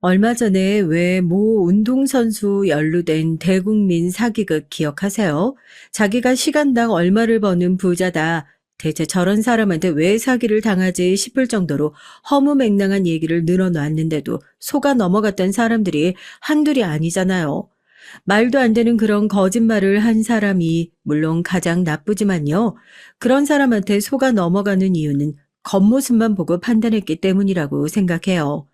얼마 전에 왜 모 운동선수 연루된 대국민 사기극 기억하세요? 자기가 시간당 얼마를 버는 부자다. 대체 저런 사람한테 왜 사기를 당하지 싶을 정도로 허무맹랑한 얘기를 늘어놨는데도 속아 넘어갔던 사람들이 한둘이 아니잖아요. 말도 안 되는 그런 거짓말을 한 사람이 물론 가장 나쁘지만요. 그런 사람한테 속아 넘어가는 이유는 겉모습만 보고 판단했기 때문이라고 생각해요.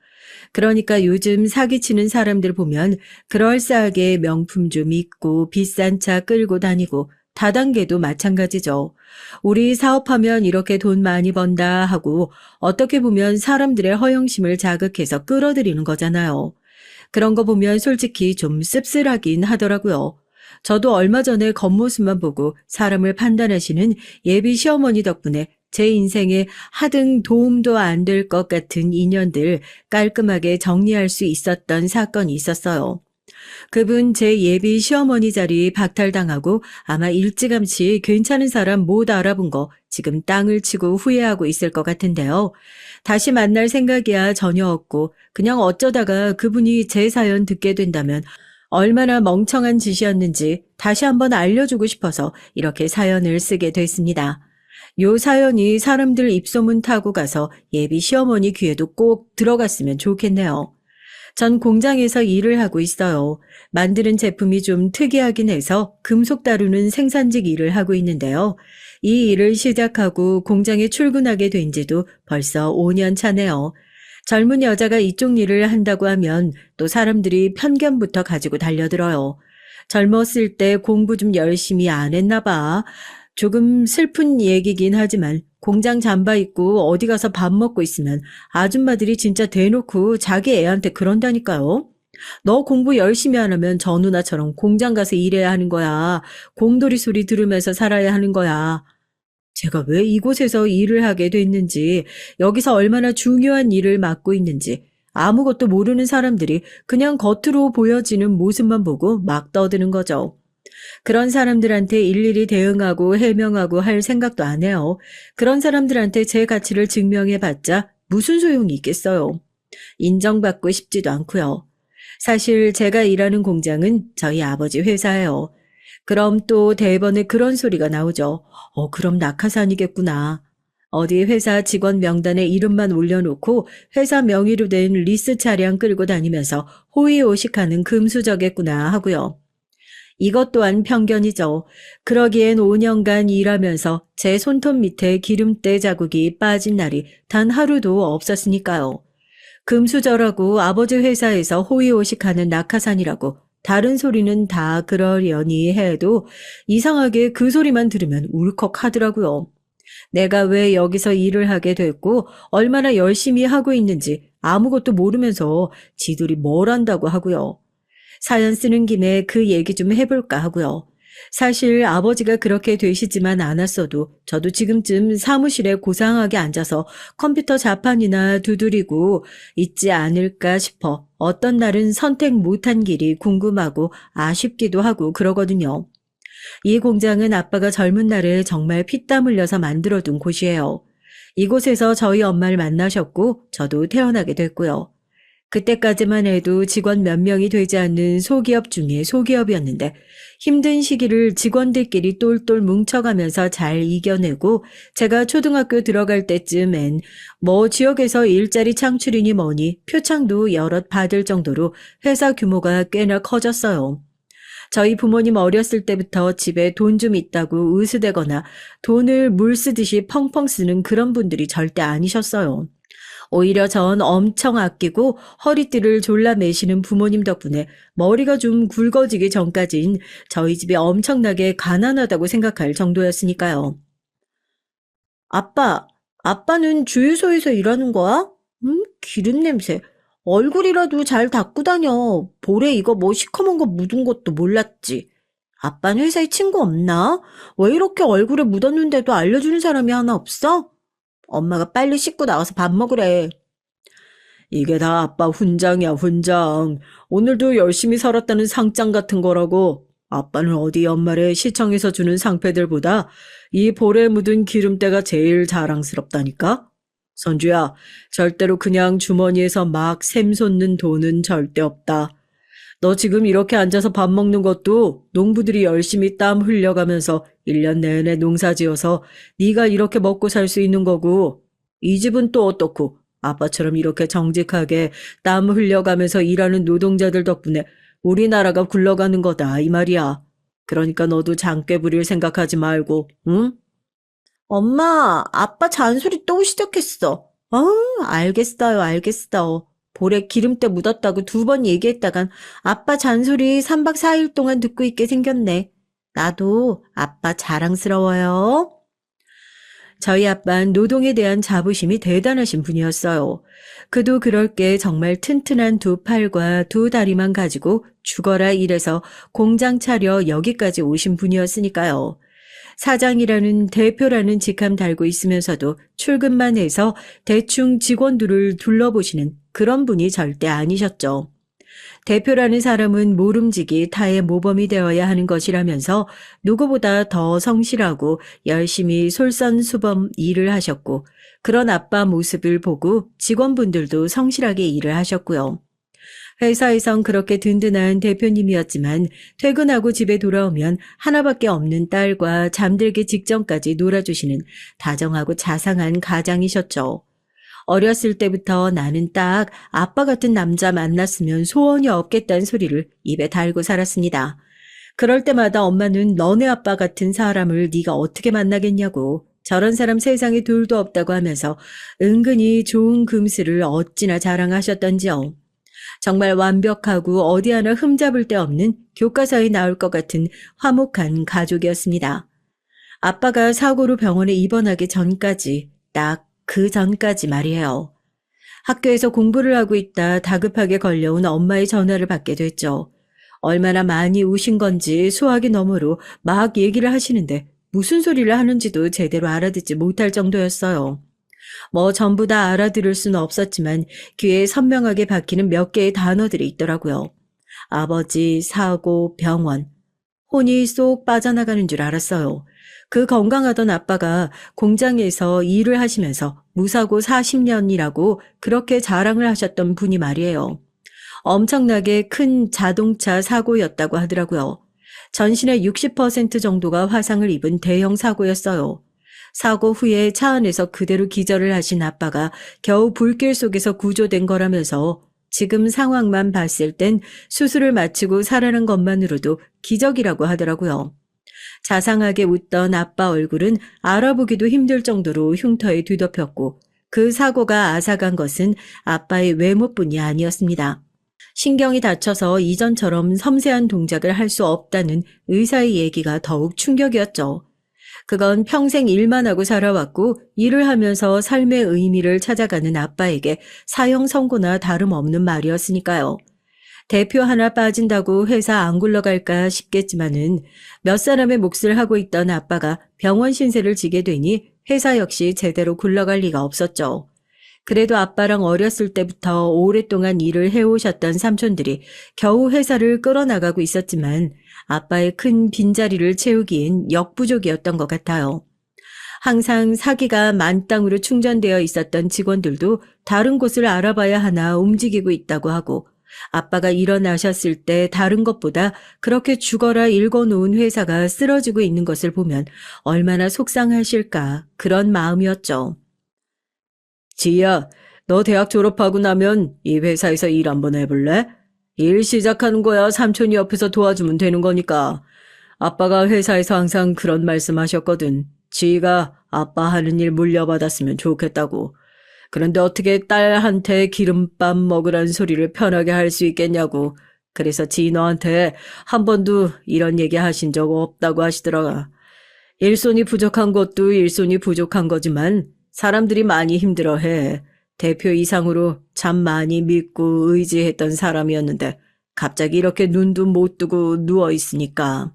그러니까 요즘 사기치는 사람들 보면 그럴싸하게 명품 좀 입고 비싼 차 끌고 다니고 다단계도 마찬가지죠. 우리 사업하면 이렇게 돈 많이 번다 하고 어떻게 보면 사람들의 허영심을 자극해서 끌어들이는 거잖아요. 그런 거 보면 솔직히 좀 씁쓸하긴 하더라고요. 저도 얼마 전에 겉모습만 보고 사람을 판단하시는 예비 시어머니 덕분에 제 인생에 하등 도움도 안 될 것 같은 인연들 깔끔하게 정리할 수 있었던 사건이 있었어요. 그분 제 예비 시어머니 자리 박탈당하고 아마 일찌감치 괜찮은 사람 못 알아본 거 지금 땅을 치고 후회하고 있을 것 같은데요. 다시 만날 생각이야 전혀 없고 그냥 어쩌다가 그분이 제 사연 듣게 된다면 얼마나 멍청한 짓이었는지 다시 한번 알려주고 싶어서 이렇게 사연을 쓰게 됐습니다. 요 사연이 사람들 입소문 타고 가서 예비 시어머니 귀에도 꼭 들어갔으면 좋겠네요. 전 공장에서 일을 하고 있어요. 만드는 제품이 좀 특이하긴 해서 금속 다루는 생산직 일을 하고 있는데요. 이 일을 시작하고 공장에 출근하게 된 지도 벌써 5년 차네요. 젊은 여자가 이쪽 일을 한다고 하면 또 사람들이 편견부터 가지고 달려들어요. 젊었을 때 공부 좀 열심히 안 했나 봐. 조금 슬픈 얘기긴 하지만 공장 잠바 입고 어디 가서 밥 먹고 있으면 아줌마들이 진짜 대놓고 자기 애한테 그런다니까요. 너 공부 열심히 안 하면 저 누나처럼 공장 가서 일해야 하는 거야. 공돌이 소리 들으면서 살아야 하는 거야. 제가 왜 이곳에서 일을 하게 됐는지, 여기서 얼마나 중요한 일을 맡고 있는지, 아무것도 모르는 사람들이 그냥 겉으로 보여지는 모습만 보고 막 떠드는 거죠. 그런 사람들한테 일일이 대응하고 해명하고 할 생각도 안 해요. 그런 사람들한테 제 가치를 증명해봤자 무슨 소용이 있겠어요. 인정받고 싶지도 않고요. 사실 제가 일하는 공장은 저희 아버지 회사예요. 그럼 또 대번에 그런 소리가 나오죠. 그럼 낙하산이겠구나. 어디 회사 직원 명단에 이름만 올려놓고 회사 명의로 된 리스 차량 끌고 다니면서 호의호식하는 금수저겠구나 하고요. 이것 또한 편견이죠. 그러기엔 5년간 일하면서 제 손톱 밑에 기름때 자국이 빠진 날이 단 하루도 없었으니까요. 금수저라고 아버지 회사에서 호의호식하는 낙하산이라고 다른 소리는 다 그러려니 해도 이상하게 그 소리만 들으면 울컥하더라고요. 내가 왜 여기서 일을 하게 됐고 얼마나 열심히 하고 있는지 아무것도 모르면서 지들이 뭘 안다고 하고요. 사연 쓰는 김에 그 얘기 좀 해볼까 하고요. 사실 아버지가 그렇게 되시지만 않았어도 저도 지금쯤 사무실에 고상하게 앉아서 컴퓨터 자판이나 두드리고 있지 않을까 싶어 어떤 날은 선택 못한 길이 궁금하고 아쉽기도 하고 그러거든요. 이 공장은 아빠가 젊은 날에 정말 피땀 흘려서 만들어둔 곳이에요. 이곳에서 저희 엄마를 만나셨고 저도 태어나게 됐고요. 그때까지만 해도 직원 몇 명이 되지 않는 소기업 중에 소기업이었는데 힘든 시기를 직원들끼리 똘똘 뭉쳐가면서 잘 이겨내고 제가 초등학교 들어갈 때쯤엔 뭐 지역에서 일자리 창출이니 뭐니 표창도 여럿 받을 정도로 회사 규모가 꽤나 커졌어요. 저희 부모님 어렸을 때부터 집에 돈 좀 있다고 으스대거나 돈을 물 쓰듯이 펑펑 쓰는 그런 분들이 절대 아니셨어요. 오히려 전 엄청 아끼고 허리띠를 졸라매시는 부모님 덕분에 머리가 좀 굵어지기 전까진 저희 집이 엄청나게 가난하다고 생각할 정도였으니까요. 아빠는 주유소에서 일하는 거야? 기름 냄새. 얼굴이라도 잘 닦고 다녀. 볼에 이거 뭐 시커먼 거 묻은 것도 몰랐지. 아빠는 회사에 친구 없나? 왜 이렇게 얼굴에 묻었는데도 알려주는 사람이 하나 없어? 엄마가 빨리 씻고 나와서 밥 먹으래. 이게 다 아빠 훈장이야, 훈장. 오늘도 열심히 살았다는 상장 같은 거라고. 아빠는 어디 연말에 시청에서 주는 상패들보다 이 볼에 묻은 기름때가 제일 자랑스럽다니까? 선주야, 절대로 그냥 주머니에서 막 샘솟는 돈은 절대 없다. 너 지금 이렇게 앉아서 밥 먹는 것도 농부들이 열심히 땀 흘려가면서 1년 내내 농사 지어서 네가 이렇게 먹고 살 수 있는 거고, 이 집은 또 어떻고, 아빠처럼 이렇게 정직하게 땀 흘려가면서 일하는 노동자들 덕분에 우리나라가 굴러가는 거다, 이 말이야. 그러니까 너도 장깨 부릴 생각하지 말고, 응? 엄마, 아빠 잔소리 또 시작했어. 알겠어요, 알겠어. 볼에 기름때 묻었다고 2번 얘기했다간 아빠 잔소리 3박 4일 동안 듣고 있게 생겼네. 나도 아빠 자랑스러워요. 저희 아빠는 노동에 대한 자부심이 대단하신 분이었어요. 그도 그럴 게 정말 튼튼한 2팔과 2다리만 가지고 죽어라 일해서 공장 차려 여기까지 오신 분이었으니까요. 사장이라는 대표라는 직함 달고 있으면서도 출근만 해서 대충 직원들을 둘러보시는 그런 분이 절대 아니셨죠. 대표라는 사람은 모름지기 타의 모범이 되어야 하는 것이라면서 누구보다 더 성실하고 열심히 솔선수범 일을 하셨고, 그런 아빠 모습을 보고 직원분들도 성실하게 일을 하셨고요. 회사에선 그렇게 든든한 대표님이었지만 퇴근하고 집에 돌아오면 하나밖에 없는 딸과 잠들기 직전까지 놀아주시는 다정하고 자상한 가장이셨죠. 어렸을 때부터 나는 딱 아빠 같은 남자 만났으면 소원이 없겠다는 소리를 입에 달고 살았습니다. 그럴 때마다 엄마는 너네 아빠 같은 사람을 네가 어떻게 만나겠냐고, 저런 사람 세상에 둘도 없다고 하면서 은근히 좋은 금슬을 어찌나 자랑하셨던지요. 정말 완벽하고 어디 하나 흠잡을 데 없는 교과서에 나올 것 같은 화목한 가족이었습니다. 아빠가 사고로 병원에 입원하기 전까지, 딱 그 전까지 말이에요. 학교에서 공부를 하고 있다 다급하게 걸려온 엄마의 전화를 받게 됐죠. 얼마나 많이 우신 건지 수화기 너머로 막 얘기를 하시는데 무슨 소리를 하는지도 제대로 알아듣지 못할 정도였어요. 뭐 전부 다 알아들을 수는 없었지만 귀에 선명하게 박히는 몇 개의 단어들이 있더라고요. 아버지, 사고, 병원. 혼이 쏙 빠져나가는 줄 알았어요. 그 건강하던 아빠가 공장에서 일을 하시면서 무사고 40년이라고 그렇게 자랑을 하셨던 분이 말이에요. 엄청나게 큰 자동차 사고였다고 하더라고요. 전신의 60% 정도가 화상을 입은 대형 사고였어요. 사고 후에 차 안에서 그대로 기절을 하신 아빠가 겨우 불길 속에서 구조된 거라면서 지금 상황만 봤을 땐 수술을 마치고 살아난 것만으로도 기적이라고 하더라고요. 자상하게 웃던 아빠 얼굴은 알아보기도 힘들 정도로 흉터에 뒤덮였고, 그 사고가 앗아간 것은 아빠의 외모뿐이 아니었습니다. 신경이 다쳐서 이전처럼 섬세한 동작을 할 수 없다는 의사의 얘기가 더욱 충격이었죠. 그건 평생 일만 하고 살아왔고 일을 하면서 삶의 의미를 찾아가는 아빠에게 사형 선고나 다름없는 말이었으니까요. 대표 하나 빠진다고 회사 안 굴러갈까 싶겠지만은 몇 사람의 몫을 하고 있던 아빠가 병원 신세를 지게 되니 회사 역시 제대로 굴러갈 리가 없었죠. 그래도 아빠랑 어렸을 때부터 오랫동안 일을 해오셨던 삼촌들이 겨우 회사를 끌어나가고 있었지만 아빠의 큰 빈자리를 채우기엔 역부족이었던 것 같아요. 항상 사기가 만땅으로 충전되어 있었던 직원들도 다른 곳을 알아봐야 하나 움직이고 있다고 하고, 아빠가 일어나셨을 때 다른 것보다 그렇게 죽어라 읽어놓은 회사가 쓰러지고 있는 것을 보면 얼마나 속상하실까, 그런 마음이었죠. 지희야, 너 대학 졸업하고 나면 이 회사에서 일 한번 해볼래? 일 시작하는 거야 삼촌이 옆에서 도와주면 되는 거니까. 아빠가 회사에서 항상 그런 말씀하셨거든. 지희가 아빠 하는 일 물려받았으면 좋겠다고. 그런데 어떻게 딸한테 기름밥 먹으란 소리를 편하게 할 수 있겠냐고. 그래서 지희 너한테 한 번도 이런 얘기 하신 적 없다고 하시더라. 일손이 부족한 것도 일손이 부족한 거지만 사람들이 많이 힘들어해. 대표 이상으로 참 많이 믿고 의지했던 사람이었는데 갑자기 이렇게 눈도 못 뜨고 누워있으니까.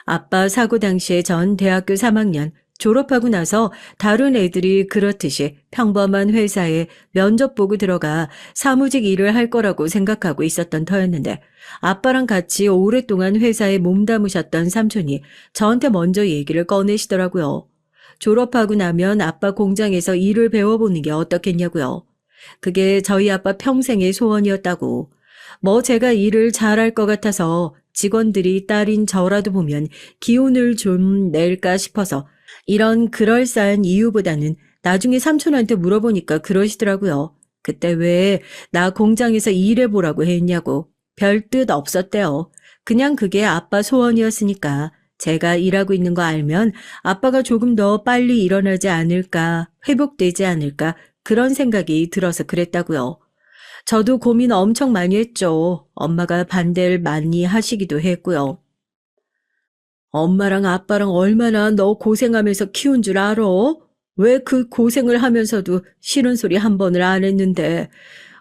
아빠 사고 당시에 전 대학교 3학년, 졸업하고 나서 다른 애들이 그렇듯이 평범한 회사에 면접 보고 들어가 사무직 일을 할 거라고 생각하고 있었던 터였는데, 아빠랑 같이 오랫동안 회사에 몸담으셨던 삼촌이 저한테 먼저 얘기를 꺼내시더라고요. 졸업하고 나면 아빠 공장에서 일을 배워보는 게 어떻겠냐고요. 그게 저희 아빠 평생의 소원이었다고. 뭐 제가 일을 잘할 것 같아서 직원들이 딸인 저라도 보면 기운을 좀 낼까 싶어서 이런 그럴싸한 이유보다는 나중에 삼촌한테 물어보니까 그러시더라고요. 그때 왜 나 공장에서 일해보라고 했냐고. 별 뜻 없었대요. 그냥 그게 아빠 소원이었으니까 제가 일하고 있는 거 알면 아빠가 조금 더 빨리 일어나지 않을까, 회복되지 않을까 그런 생각이 들어서 그랬다고요. 저도 고민 엄청 많이 했죠. 엄마가 반대를 많이 하시기도 했고요. 엄마랑 아빠랑 얼마나 너 고생하면서 키운 줄 알아? 왜 그 고생을 하면서도 싫은 소리 한 번을 안 했는데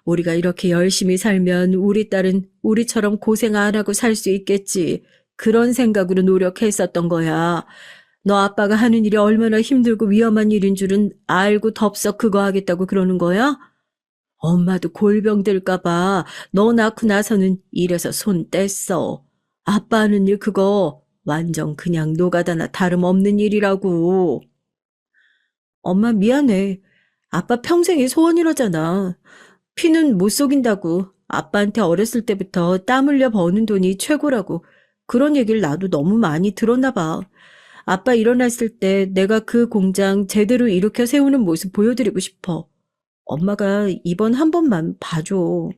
우리가 이렇게 열심히 살면 우리 딸은 우리처럼 고생 안 하고 살 수 있겠지. 그런 생각으로 노력했었던 거야. 너 아빠가 하는 일이 얼마나 힘들고 위험한 일인 줄은 알고 덥석 그거 하겠다고 그러는 거야? 엄마도 골병 들까봐 너 낳고 나서는 일에서 손 뗐어. 아빠 하는 일 그거 완전 그냥 노가다나 다름없는 일이라고. 엄마 미안해. 아빠 평생의 소원이라잖아. 피는 못 속인다고. 아빠한테 어렸을 때부터 땀 흘려 버는 돈이 최고라고. 그런 얘기를 나도 너무 많이 들었나 봐. 아빠 일어났을 때 내가 그 공장 제대로 일으켜 세우는 모습 보여드리고 싶어. 엄마가 이번 한 번만 봐줘.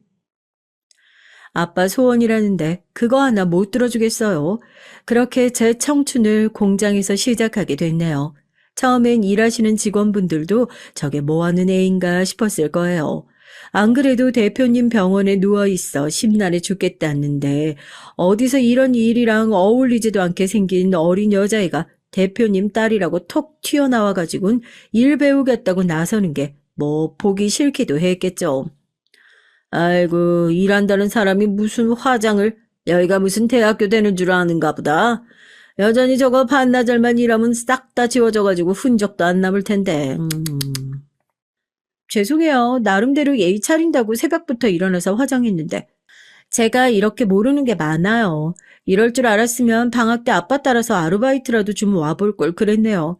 아빠 소원이라는데 그거 하나 못 들어주겠어요. 그렇게 제 청춘을 공장에서 시작하게 됐네요. 처음엔 일하시는 직원분들도 저게 뭐하는 애인가 싶었을 거예요. 안 그래도 대표님 병원에 누워있어 심란해 죽겠다는데 어디서 이런 일이랑 어울리지도 않게 생긴 어린 여자애가 대표님 딸이라고 톡 튀어나와가지고는 일 배우겠다고 나서는 게 뭐 보기 싫기도 했겠죠. 아이고, 일한다는 사람이 무슨 화장을, 여기가 무슨 대학교 되는 줄 아는가 보다. 여전히 저거 반나절만 일하면 싹 다 지워져가지고 흔적도 안 남을 텐데. 죄송해요. 나름대로 예의 차린다고 새벽부터 일어나서 화장했는데. 제가 이렇게 모르는 게 많아요. 이럴 줄 알았으면 방학 때 아빠 따라서 아르바이트라도 좀 와볼 걸 그랬네요.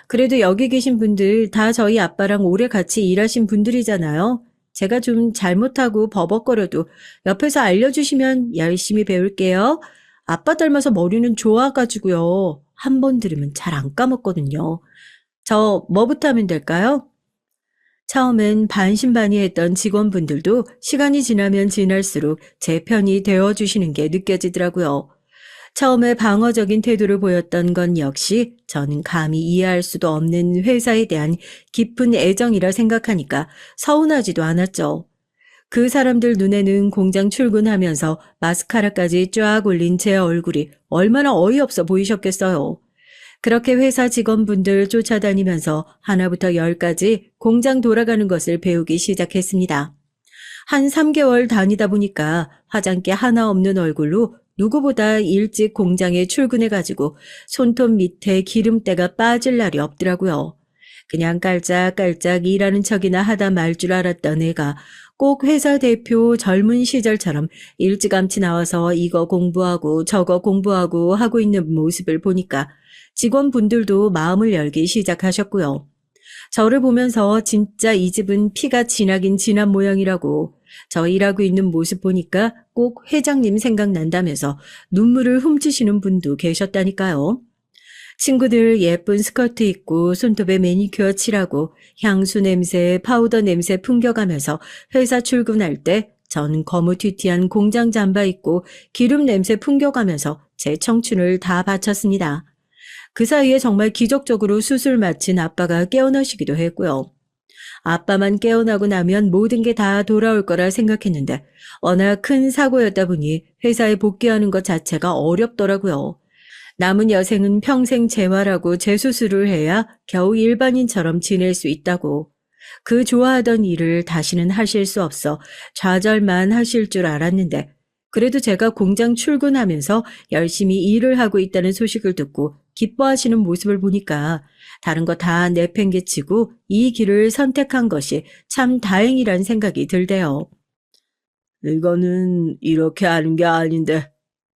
그래도 여기 계신 분들 다 저희 아빠랑 오래 같이 일하신 분들이잖아요. 제가 좀 잘못하고 버벅거려도 옆에서 알려주시면 열심히 배울게요. 아빠 닮아서 머리는 좋아가지고요. 한 번 들으면 잘 안 까먹거든요. 저 뭐부터 하면 될까요? 처음엔 반신반의했던 직원분들도 시간이 지나면 지날수록 제 편이 되어주시는 게 느껴지더라고요. 처음에 방어적인 태도를 보였던 건 역시 저는 감히 이해할 수도 없는 회사에 대한 깊은 애정이라 생각하니까 서운하지도 않았죠. 그 사람들 눈에는 공장 출근하면서 마스카라까지 쫙 올린 제 얼굴이 얼마나 어이없어 보이셨겠어요. 그렇게 회사 직원분들 쫓아다니면서 하나부터 열까지 공장 돌아가는 것을 배우기 시작했습니다. 한 3개월 다니다 보니까 화장기 하나 없는 얼굴로 누구보다 일찍 공장에 출근해가지고 손톱 밑에 기름때가 빠질 날이 없더라고요. 그냥 깔짝깔짝 일하는 척이나 하다 말 줄 알았던 애가 꼭 회사 대표 젊은 시절처럼 일찌감치 나와서 이거 공부하고 저거 공부하고 하고 있는 모습을 보니까 직원분들도 마음을 열기 시작하셨고요. 저를 보면서 진짜 이 집은 피가 진하긴 진한 모양이라고 저 일하고 있는 모습 보니까 꼭 회장님 생각난다면서 눈물을 훔치시는 분도 계셨다니까요. 친구들 예쁜 스커트 입고 손톱에 매니큐어 칠하고 향수 냄새, 파우더 냄새 풍겨가면서 회사 출근할 때 저는 거무튀튀한 공장 잠바 입고 기름 냄새 풍겨가면서 제 청춘을 다 바쳤습니다. 그 사이에 정말 기적적으로 수술 마친 아빠가 깨어나시기도 했고요. 아빠만 깨어나고 나면 모든 게 다 돌아올 거라 생각했는데 워낙 큰 사고였다 보니 회사에 복귀하는 것 자체가 어렵더라고요. 남은 여생은 평생 재활하고 재수술을 해야 겨우 일반인처럼 지낼 수 있다고. 그 좋아하던 일을 다시는 하실 수 없어 좌절만 하실 줄 알았는데 그래도 제가 공장 출근하면서 열심히 일을 하고 있다는 소식을 듣고 기뻐하시는 모습을 보니까 다른 거 다 내팽개치고 이 길을 선택한 것이 참 다행이란 생각이 들대요. 이거는 이렇게 하는 게 아닌데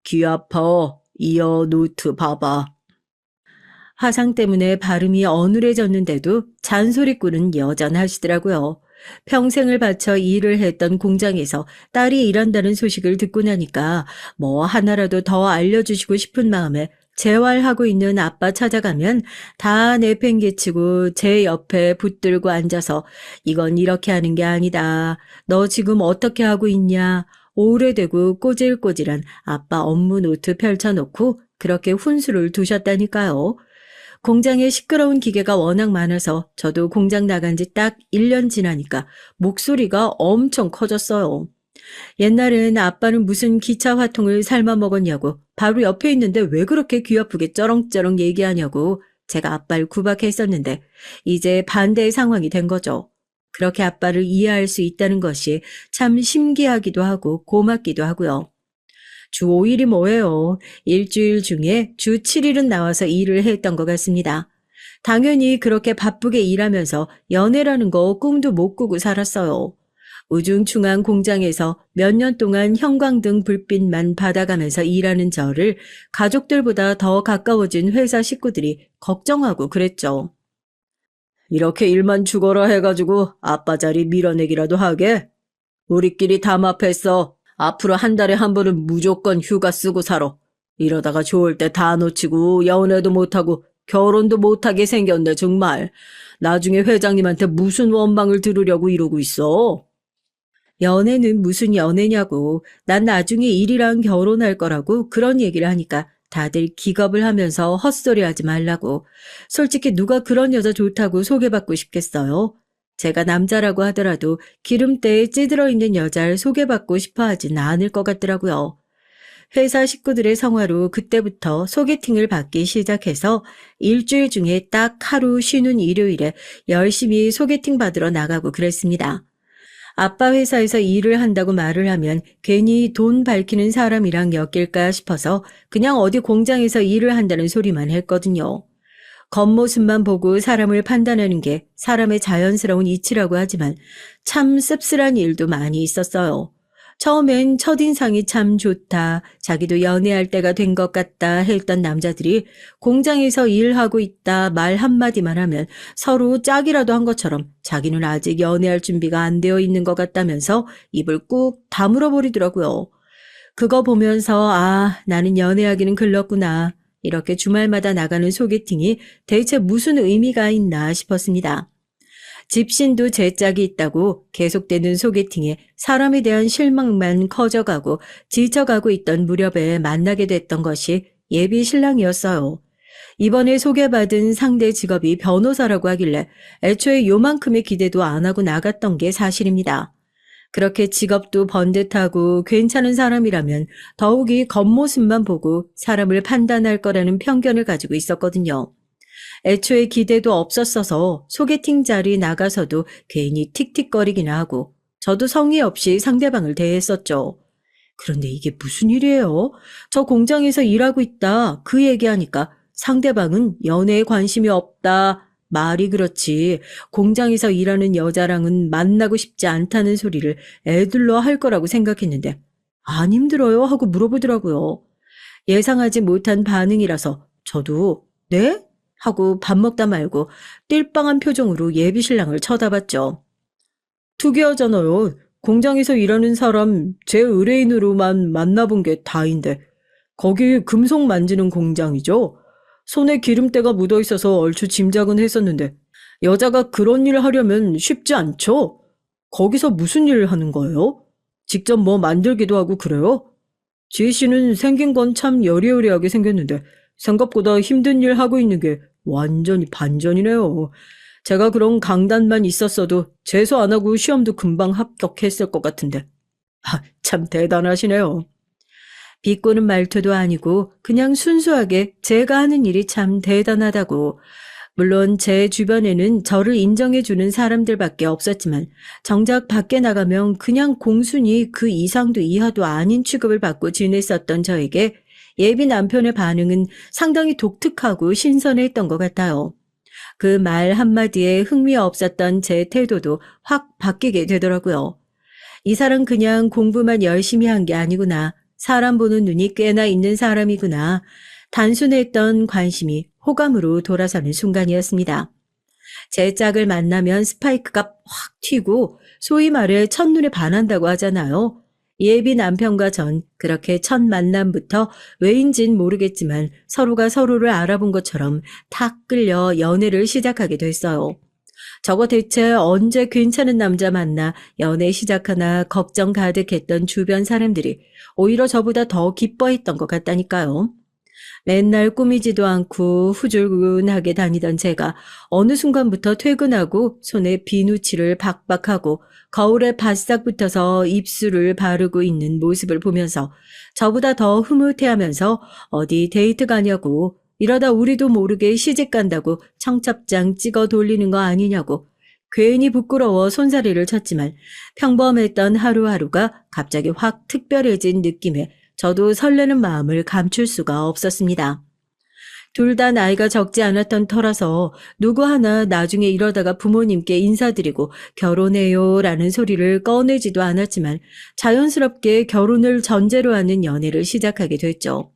귀 아파. 이어 노트 봐봐. 화상 때문에 발음이 어눌해졌는데도 잔소리꾼은 여전하시더라고요. 평생을 바쳐 일을 했던 공장에서 딸이 일한다는 소식을 듣고 나니까 뭐 하나라도 더 알려주시고 싶은 마음에 재활하고 있는 아빠 찾아가면 다 내팽개치고 제 옆에 붙들고 앉아서 이건 이렇게 하는 게 아니다. 너 지금 어떻게 하고 있냐. 오래되고 꼬질꼬질한 아빠 업무 노트 펼쳐놓고 그렇게 훈수를 두셨다니까요. 공장에 시끄러운 기계가 워낙 많아서 저도 공장 나간 지 딱 1년 지나니까 목소리가 엄청 커졌어요. 옛날엔 아빠는 무슨 기차 화통을 삶아 먹었냐고 바로 옆에 있는데 왜 그렇게 귀 아프게 쩌렁쩌렁 얘기하냐고 제가 아빠를 구박했었는데 이제 반대의 상황이 된 거죠. 그렇게 아빠를 이해할 수 있다는 것이 참 신기하기도 하고 고맙기도 하고요. 주 5일이 뭐예요? 일주일 중에 주 7일은 나와서 일을 했던 것 같습니다. 당연히 그렇게 바쁘게 일하면서 연애라는 거 꿈도 못 꾸고 살았어요. 우중충한 공장에서 몇 년 동안 형광등 불빛만 받아가면서 일하는 저를 가족들보다 더 가까워진 회사 식구들이 걱정하고 그랬죠. 이렇게 일만 죽어라 해가지고 아빠 자리 밀어내기라도 하게? 우리끼리 담합했어. 앞으로 한 달에 한 번은 무조건 휴가 쓰고 살아. 이러다가 좋을 때 다 놓치고 연애도 못하고 결혼도 못하게 생겼네 정말. 나중에 회장님한테 무슨 원망을 들으려고 이러고 있어. 연애는 무슨 연애냐고. 난 나중에 일이랑 결혼할 거라고 그런 얘기를 하니까 다들 기겁을 하면서 헛소리하지 말라고. 솔직히 누가 그런 여자 좋다고 소개받고 싶겠어요? 제가 남자라고 하더라도 기름때에 찌들어 있는 여자를 소개받고 싶어 하진 않을 것 같더라고요. 회사 식구들의 성화로 그때부터 소개팅을 받기 시작해서 일주일 중에 딱 하루 쉬는 일요일에 열심히 소개팅 받으러 나가고 그랬습니다. 아빠 회사에서 일을 한다고 말을 하면 괜히 돈 밝히는 사람이랑 엮일까 싶어서 그냥 어디 공장에서 일을 한다는 소리만 했거든요. 겉모습만 보고 사람을 판단하는 게 사람의 자연스러운 이치라고 하지만 참 씁쓸한 일도 많이 있었어요. 처음엔 첫인상이 참 좋다, 자기도 연애할 때가 된 것 같다 했던 남자들이 공장에서 일하고 있다 말 한마디만 하면 서로 짝이라도 한 것처럼 자기는 아직 연애할 준비가 안 되어 있는 것 같다면서 입을 꾹 다물어 버리더라고요. 그거 보면서 나는 연애하기는 글렀구나. 이렇게 주말마다 나가는 소개팅이 대체 무슨 의미가 있나 싶었습니다. 집신도 제 짝이 있다고 계속되는 소개팅에 사람에 대한 실망만 커져가고 지쳐가고 있던 무렵에 만나게 됐던 것이 예비 신랑이었어요. 이번에 소개받은 상대 직업이 변호사라고 하길래 애초에 요만큼의 기대도 안 하고 나갔던 게 사실입니다. 그렇게 직업도 번듯하고 괜찮은 사람이라면 더욱이 겉모습만 보고 사람을 판단할 거라는 편견을 가지고 있었거든요. 애초에 기대도 없었어서 소개팅 자리 나가서도 괜히 틱틱거리기나 하고 저도 성의 없이 상대방을 대했었죠. 그런데 이게 무슨 일이에요? 저 공장에서 일하고 있다 그 얘기하니까 상대방은 연애에 관심이 없다. 말이 그렇지 공장에서 일하는 여자랑은 만나고 싶지 않다는 소리를 애들러 할 거라고 생각했는데 안 힘들어요? 하고 물어보더라고요. 예상하지 못한 반응이라서 저도 네? 하고 밥 먹다 말고 띨빵한 표정으로 예비신랑을 쳐다봤죠. 특이하잖아요. 공장에서 일하는 사람 제 의뢰인으로만 만나본 게 다인데 거기 금속 만지는 공장이죠? 손에 기름때가 묻어 있어서 얼추 짐작은 했었는데 여자가 그런 일을 하려면 쉽지 않죠? 거기서 무슨 일을 하는 거예요? 직접 뭐 만들기도 하고 그래요? 지혜 씨는 생긴 건 참 여리여리하게 생겼는데 생각보다 힘든 일 하고 있는 게 완전히 반전이네요. 제가 그런 강단만 있었어도 재수 안 하고 시험도 금방 합격했을 것 같은데. 참 대단하시네요. 비꼬는 말투도 아니고 그냥 순수하게 제가 하는 일이 참 대단하다고. 물론 제 주변에는 저를 인정해주는 사람들밖에 없었지만 정작 밖에 나가면 그냥 공순히 그 이상도 이하도 아닌 취급을 받고 지냈었던 저에게 예비 남편의 반응은 상당히 독특하고 신선했던 것 같아요. 그 말 한마디에 흥미 없었던 제 태도도 확 바뀌게 되더라고요. 이 사람 그냥 공부만 열심히 한 게 아니구나. 사람 보는 눈이 꽤나 있는 사람이구나. 단순했던 관심이 호감으로 돌아서는 순간이었습니다. 제 짝을 만나면 스파이크가 확 튀고 소위 말해 첫눈에 반한다고 하잖아요. 예비 남편과 전 그렇게 첫 만남부터 왜인진 모르겠지만 서로가 서로를 알아본 것처럼 탁 끌려 연애를 시작하게 됐어요. 저거 대체 언제 괜찮은 남자 만나 연애 시작하나 걱정 가득했던 주변 사람들이 오히려 저보다 더 기뻐했던 것 같다니까요. 맨날 꾸미지도 않고 후줄근하게 다니던 제가 어느 순간부터 퇴근하고 손에 비누칠을 박박하고 거울에 바싹 붙어서 입술을 바르고 있는 모습을 보면서 저보다 더 흐뭇해하면서 어디 데이트 가냐고 이러다 우리도 모르게 시집 간다고 청첩장 찍어 돌리는 거 아니냐고 괜히 부끄러워 손사래를 쳤지만 평범했던 하루하루가 갑자기 확 특별해진 느낌에 저도 설레는 마음을 감출 수가 없었습니다. 둘 다 나이가 적지 않았던 터라서 누구 하나 나중에 이러다가 부모님께 인사드리고 결혼해요라는 소리를 꺼내지도 않았지만 자연스럽게 결혼을 전제로 하는 연애를 시작하게 됐죠.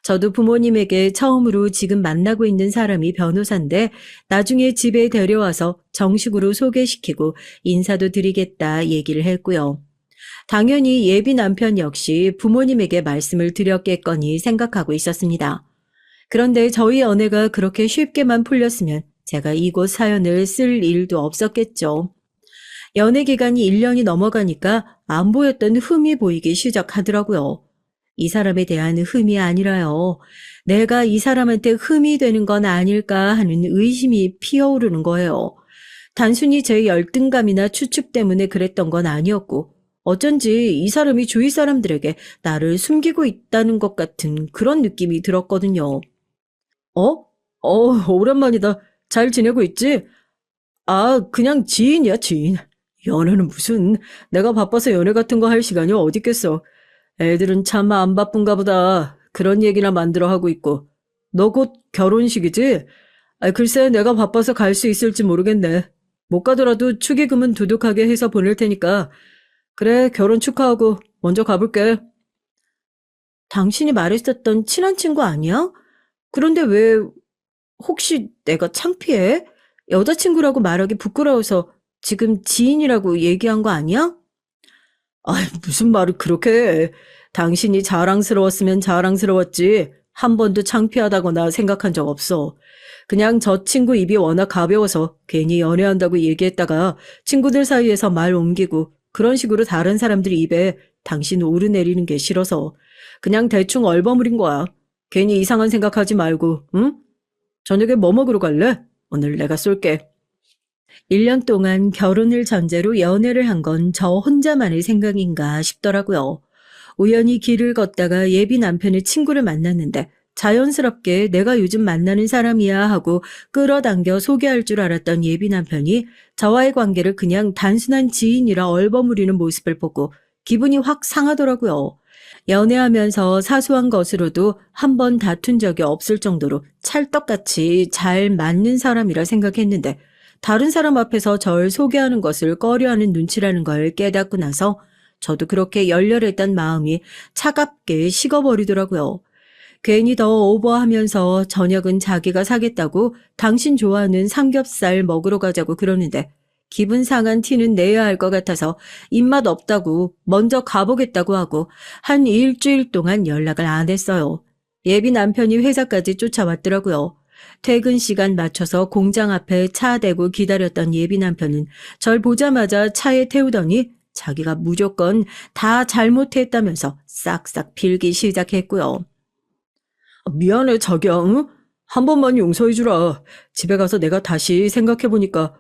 저도 부모님에게 처음으로 지금 만나고 있는 사람이 변호사인데 나중에 집에 데려와서 정식으로 소개시키고 인사도 드리겠다 얘기를 했고요. 당연히 예비 남편 역시 부모님에게 말씀을 드렸겠거니 생각하고 있었습니다. 그런데 저희 연애가 그렇게 쉽게만 풀렸으면 제가 이곳 사연을 쓸 일도 없었겠죠. 연애 기간이 1년이 넘어가니까 안 보였던 흠이 보이기 시작하더라고요. 이 사람에 대한 흠이 아니라요. 내가 이 사람한테 흠이 되는 건 아닐까 하는 의심이 피어오르는 거예요. 단순히 제 열등감이나 추측 때문에 그랬던 건 아니었고 어쩐지 이 사람이 주위 사람들에게 나를 숨기고 있다는 것 같은 그런 느낌이 들었거든요. 오랜만이다. 잘 지내고 있지? 그냥 지인이야, 지인. 연애는 무슨, 내가 바빠서 연애 같은 거 할 시간이 어디 있겠어. 애들은 참 안 바쁜가 보다. 그런 얘기나 만들어 하고 있고. 너 곧 결혼식이지? 글쎄 내가 바빠서 갈 수 있을지 모르겠네. 못 가더라도 축의금은 두둑하게 해서 보낼 테니까. 그래, 결혼 축하하고 먼저 가볼게. 당신이 말했었던 친한 친구 아니야? 그런데 왜 혹시 내가 창피해? 여자친구라고 말하기 부끄러워서 지금 지인이라고 얘기한 거 아니야? 무슨 말을 그렇게 해. 당신이 자랑스러웠으면 자랑스러웠지 한 번도 창피하다거나 생각한 적 없어. 그냥 저 친구 입이 워낙 가벼워서 괜히 연애한다고 얘기했다가 친구들 사이에서 말 옮기고 그런 식으로 다른 사람들 입에 당신 오르내리는 게 싫어서 그냥 대충 얼버무린 거야. 괜히 이상한 생각하지 말고, 응? 저녁에 뭐 먹으러 갈래? 오늘 내가 쏠게. 1년 동안 결혼을 전제로 연애를 한 건 저 혼자만의 생각인가 싶더라고요. 우연히 길을 걷다가 예비 남편의 친구를 만났는데 자연스럽게 내가 요즘 만나는 사람이야 하고 끌어당겨 소개할 줄 알았던 예비 남편이 저와의 관계를 그냥 단순한 지인이라 얼버무리는 모습을 보고 기분이 확 상하더라고요. 연애하면서 사소한 것으로도 한 번 다툰 적이 없을 정도로 찰떡같이 잘 맞는 사람이라 생각했는데 다른 사람 앞에서 절 소개하는 것을 꺼려하는 눈치라는 걸 깨닫고 나서 저도 그렇게 열렬했던 마음이 차갑게 식어버리더라고요. 괜히 더 오버하면서 저녁은 자기가 사겠다고 당신 좋아하는 삼겹살 먹으러 가자고 그러는데 기분 상한 티는 내야 할 것 같아서 입맛 없다고 먼저 가보겠다고 하고 한 일주일 동안 연락을 안 했어요. 예비 남편이 회사까지 쫓아왔더라고요. 퇴근 시간 맞춰서 공장 앞에 차 대고 기다렸던 예비 남편은 절 보자마자 차에 태우더니 자기가 무조건 다 잘못했다면서 싹싹 빌기 시작했고요. 미안해 자기야. 응? 한 번만 용서해주라. 집에 가서 내가 다시 생각해보니까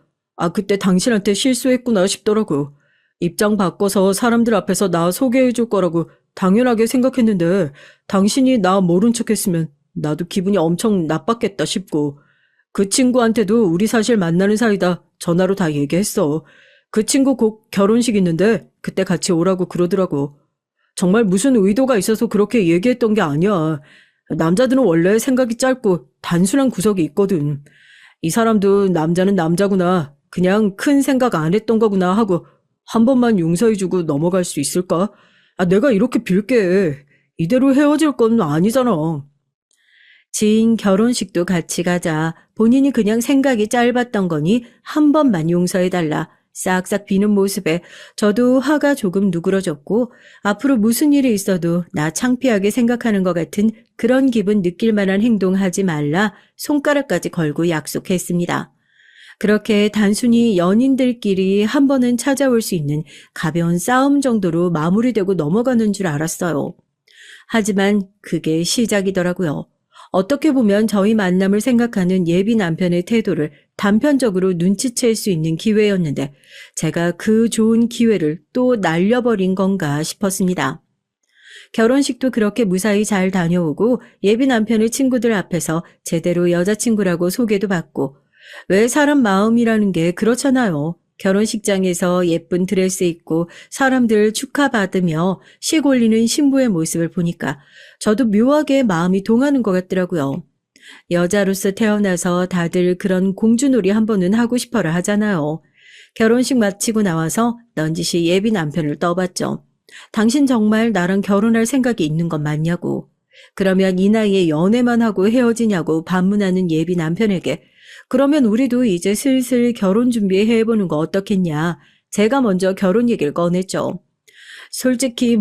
그때 당신한테 실수했구나 싶더라고. 입장 바꿔서 사람들 앞에서 나 소개해줄 거라고 당연하게 생각했는데 당신이 나 모른 척했으면 나도 기분이 엄청 나빴겠다 싶고 그 친구한테도 우리 사실 만나는 사이다 전화로 다 얘기했어. 그 친구 곧 결혼식 있는데 그때 같이 오라고 그러더라고. 정말 무슨 의도가 있어서 그렇게 얘기했던 게 아니야. 남자들은 원래 생각이 짧고 단순한 구석이 있거든. 이 사람도 남자는 남자구나. 그냥 큰 생각 안 했던 거구나 하고 한 번만 용서해주고 넘어갈 수 있을까? 내가 이렇게 빌게. 이대로 헤어질 건 아니잖아. 지인 결혼식도 같이 가자. 본인이 그냥 생각이 짧았던 거니 한 번만 용서해달라. 싹싹 비는 모습에 저도 화가 조금 누그러졌고 앞으로 무슨 일이 있어도 나 창피하게 생각하는 것 같은 그런 기분 느낄 만한 행동하지 말라 손가락까지 걸고 약속했습니다. 그렇게 단순히 연인들끼리 한 번은 찾아올 수 있는 가벼운 싸움 정도로 마무리되고 넘어가는 줄 알았어요. 하지만 그게 시작이더라고요. 어떻게 보면 저희 만남을 생각하는 예비 남편의 태도를 단편적으로 눈치챌 수 있는 기회였는데 제가 그 좋은 기회를 또 날려버린 건가 싶었습니다. 결혼식도 그렇게 무사히 잘 다녀오고 예비 남편의 친구들 앞에서 제대로 여자친구라고 소개도 받고 왜 사람 마음이라는 게 그렇잖아요. 결혼식장에서 예쁜 드레스 입고 사람들 축하받으며 식 올리는 신부의 모습을 보니까 저도 묘하게 마음이 동하는 것 같더라고요. 여자로서 태어나서 다들 그런 공주놀이 한 번은 하고 싶어라 하잖아요. 결혼식 마치고 나와서 넌지시 예비 남편을 떠봤죠. 당신 정말 나랑 결혼할 생각이 있는 건 맞냐고. 그러면 이 나이에 연애만 하고 헤어지냐고 반문하는 예비 남편에게 그러면 우리도 이제 슬슬 결혼 준비해보는 거 어떻겠냐. 제가 먼저 결혼 얘기를 꺼냈죠. 솔직히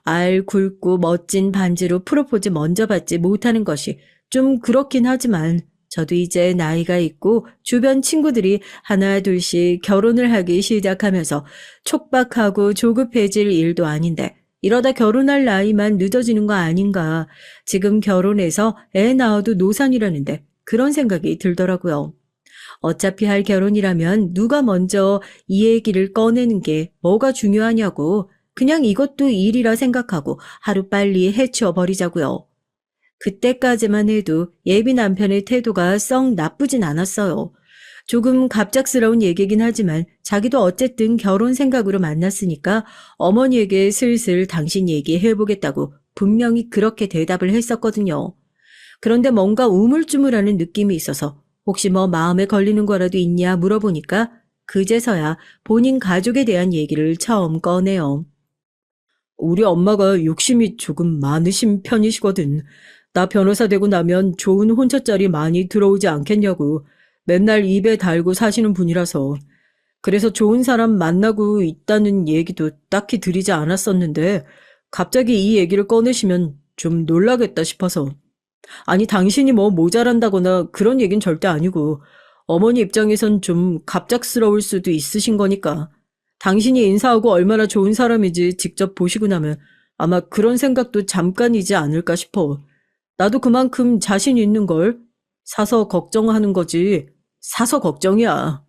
알 굵고 멋진 반지로 프로포즈 먼저 받지 못하는 것이 좀 그렇긴 하지만 저도 이제 나이가 있고 주변 친구들이 하나 둘씩 결혼을 하기 시작하면서 촉박하고 조급해질 일도 아닌데 이러다 결혼할 나이만 늦어지는 거 아닌가. 지금 결혼해서 애 낳아도 노산이라는데 그런 생각이 들더라고요. 어차피 할 결혼이라면 누가 먼저 이 얘기를 꺼내는 게 뭐가 중요하냐고 그냥 이것도 일이라 생각하고 하루빨리 해치워버리자고요. 그때까지만 해도 예비 남편의 태도가 썩 나쁘진 않았어요. 조금 갑작스러운 얘기긴 하지만 자기도 어쨌든 결혼 생각으로 만났으니까 어머니에게 슬슬 당신 얘기해보겠다고 분명히 그렇게 대답을 했었거든요. 그런데 뭔가 우물쭈물하는 느낌이 있어서 혹시 마음에 걸리는 거라도 있냐 물어보니까 그제서야 본인 가족에 대한 얘기를 처음 꺼내요. 우리 엄마가 욕심이 조금 많으신 편이시거든. 나 변호사 되고 나면 좋은 혼처자리 많이 들어오지 않겠냐고 맨날 입에 달고 사시는 분이라서. 그래서 좋은 사람 만나고 있다는 얘기도 딱히 드리지 않았었는데 갑자기 이 얘기를 꺼내시면 좀 놀라겠다 싶어서. 아니 당신이 모자란다거나 그런 얘긴 절대 아니고 어머니 입장에선 좀 갑작스러울 수도 있으신 거니까. 당신이 인사하고 얼마나 좋은 사람인지 직접 보시고 나면 아마 그런 생각도 잠깐이지 않을까 싶어. 나도 그만큼 자신 있는 걸. 사서 걱정하는 거지. 사서 걱정이야.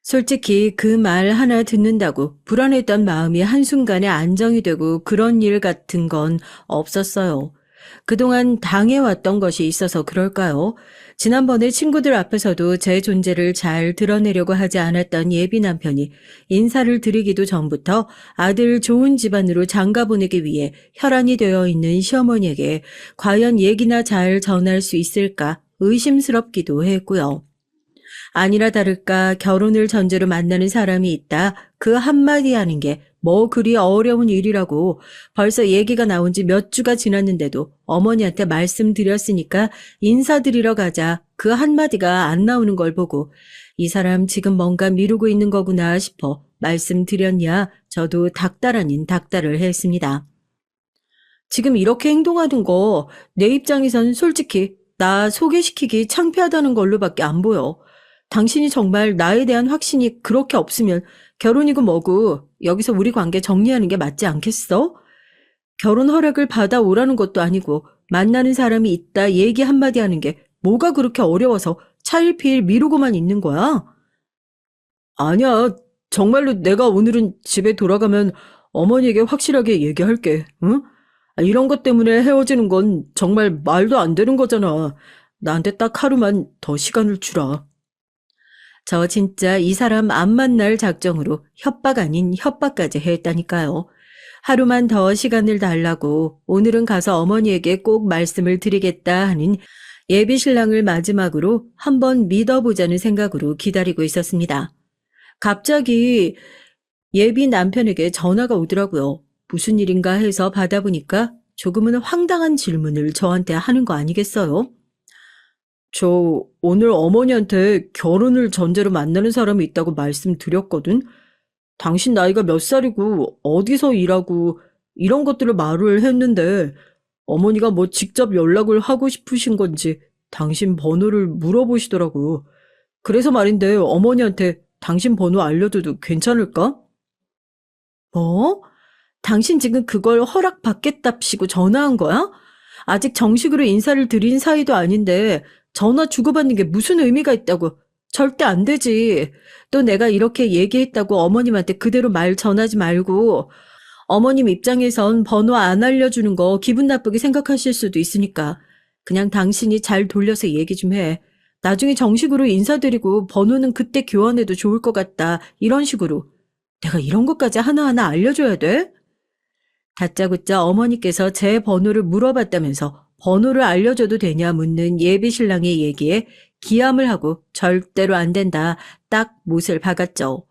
솔직히 그 말 하나 듣는다고 불안했던 마음이 한순간에 안정이 되고 그런 일 같은 건 없었어요. 그동안 당해왔던 것이 있어서 그럴까요? 지난번에 친구들 앞에서도 제 존재를 잘 드러내려고 하지 않았던 예비 남편이 인사를 드리기도 전부터 아들 좋은 집안으로 장가 보내기 위해 혈안이 되어 있는 시어머니에게 과연 얘기나 잘 전할 수 있을까 의심스럽기도 했고요. 아니라 다를까 결혼을 전제로 만나는 사람이 있다. 그 한마디 하는 게 그리 어려운 일이라고 벌써 얘기가 나온 지 몇 주가 지났는데도 어머니한테 말씀드렸으니까 인사드리러 가자. 그 한마디가 안 나오는 걸 보고 이 사람 지금 뭔가 미루고 있는 거구나 싶어 말씀드렸냐 저도 닥달 아닌 닥달을 했습니다. 지금 이렇게 행동하는 거 내 입장에선 솔직히 나 소개시키기 창피하다는 걸로밖에 안 보여. 당신이 정말 나에 대한 확신이 그렇게 없으면 결혼이고 뭐고 여기서 우리 관계 정리하는 게 맞지 않겠어? 결혼 허락을 받아오라는 것도 아니고 만나는 사람이 있다 얘기 한마디 하는 게 뭐가 그렇게 어려워서 차일피일 미루고만 있는 거야? 아니야. 정말로 내가 오늘은 집에 돌아가면 어머니에게 확실하게 얘기할게. 응? 이런 것 때문에 헤어지는 건 정말 말도 안 되는 거잖아. 나한테 딱 하루만 더 시간을 주라. 저 진짜 이 사람 안 만날 작정으로 협박 아닌 협박까지 했다니까요. 하루만 더 시간을 달라고 오늘은 가서 어머니에게 꼭 말씀을 드리겠다 하는 예비 신랑을 마지막으로 한번 믿어보자는 생각으로 기다리고 있었습니다. 갑자기 예비 남편에게 전화가 오더라고요. 무슨 일인가 해서 받아보니까 조금은 황당한 질문을 저한테 하는 거 아니겠어요? 저 오늘 어머니한테 결혼을 전제로 만나는 사람이 있다고 말씀드렸거든. 당신 나이가 몇 살이고 어디서 일하고 이런 것들을 말을 했는데 어머니가 뭐 직접 연락을 하고 싶으신 건지 당신 번호를 물어보시더라고. 그래서 말인데 어머니한테 당신 번호 알려줘도 괜찮을까? 뭐? 당신 지금 그걸 허락받겠답시고 전화한 거야? 아직 정식으로 인사를 드린 사이도 아닌데 전화 주고받는 게 무슨 의미가 있다고. 절대 안 되지. 또 내가 이렇게 얘기했다고 어머님한테 그대로 말 전하지 말고 어머님 입장에선 번호 안 알려주는 거 기분 나쁘게 생각하실 수도 있으니까 그냥 당신이 잘 돌려서 얘기 좀 해. 나중에 정식으로 인사드리고 번호는 그때 교환해도 좋을 것 같다. 이런 식으로. 내가 이런 것까지 하나하나 알려줘야 돼? 다짜고짜 어머니께서 제 번호를 물어봤다면서 번호를 알려줘도 되냐 묻는 예비 신랑의 얘기에 기함을 하고 절대로 안 된다. 딱 못을 박았죠.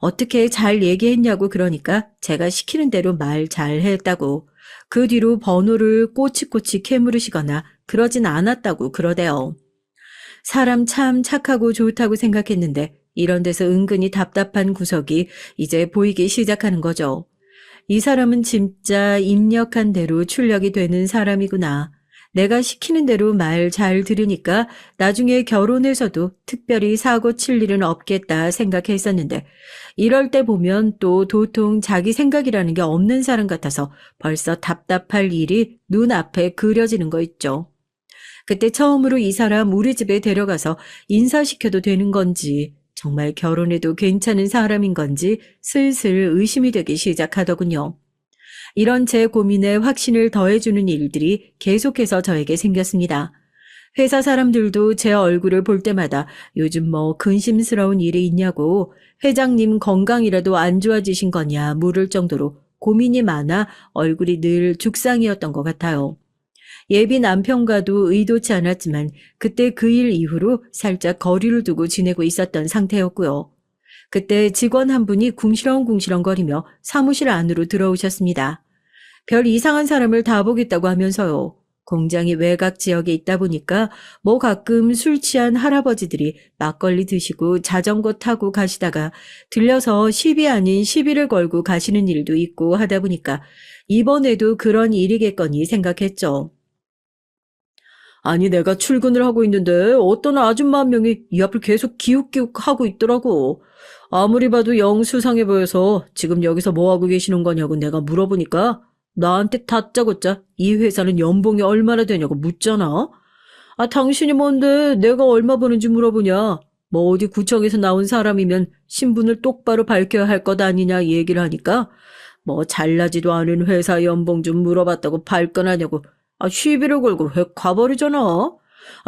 어떻게 잘 얘기했냐고 그러니까 제가 시키는 대로 말 잘했다고. 그 뒤로 번호를 꼬치꼬치 캐물으시거나 그러진 않았다고 그러대요. 사람 참 착하고 좋다고 생각했는데 이런 데서 은근히 답답한 구석이 이제 보이기 시작하는 거죠. 이 사람은 진짜 입력한 대로 출력이 되는 사람이구나. 내가 시키는 대로 말 잘 들으니까 나중에 결혼해서도 특별히 사고 칠 일은 없겠다 생각했었는데 이럴 때 보면 또 도통 자기 생각이라는 게 없는 사람 같아서 벌써 답답할 일이 눈앞에 그려지는 거 있죠. 그때 처음으로 이 사람 우리 집에 데려가서 인사시켜도 되는 건지 정말 결혼해도 괜찮은 사람인 건지 슬슬 의심이 되기 시작하더군요. 이런 제 고민에 확신을 더해주는 일들이 계속해서 저에게 생겼습니다. 회사 사람들도 제 얼굴을 볼 때마다 요즘 뭐 근심스러운 일이 있냐고 회장님 건강이라도 안 좋아지신 거냐 물을 정도로 고민이 많아 얼굴이 늘 죽상이었던 것 같아요. 예비 남편과도 의도치 않았지만 그때 그 일 이후로 살짝 거리를 두고 지내고 있었던 상태였고요. 그때 직원 한 분이 궁시렁궁시렁거리며 사무실 안으로 들어오셨습니다. 별 이상한 사람을 다 보겠다고 하면서요. 공장이 외곽 지역에 있다 보니까 뭐 가끔 술 취한 할아버지들이 막걸리 드시고 자전거 타고 가시다가 들려서 시비 아닌 시비를 걸고 가시는 일도 있고 하다 보니까 이번에도 그런 일이겠거니 생각했죠. 아니 내가 출근을 하고 있는데 어떤 아줌마 한 명이 이 앞을 계속 기웃기웃하고 있더라고. 아무리 봐도 영 수상해 보여서 지금 여기서 뭐 하고 계시는 거냐고 내가 물어보니까 나한테 다짜고짜 이 회사는 연봉이 얼마나 되냐고 묻잖아. 아 당신이 뭔데 내가 얼마 버는지 물어보냐. 뭐 어디 구청에서 나온 사람이면 신분을 똑바로 밝혀야 할 것 아니냐 얘기를 하니까 뭐 잘나지도 않은 회사 연봉 좀 물어봤다고 발끈하냐고 시비를 걸고 왜 가버리잖아.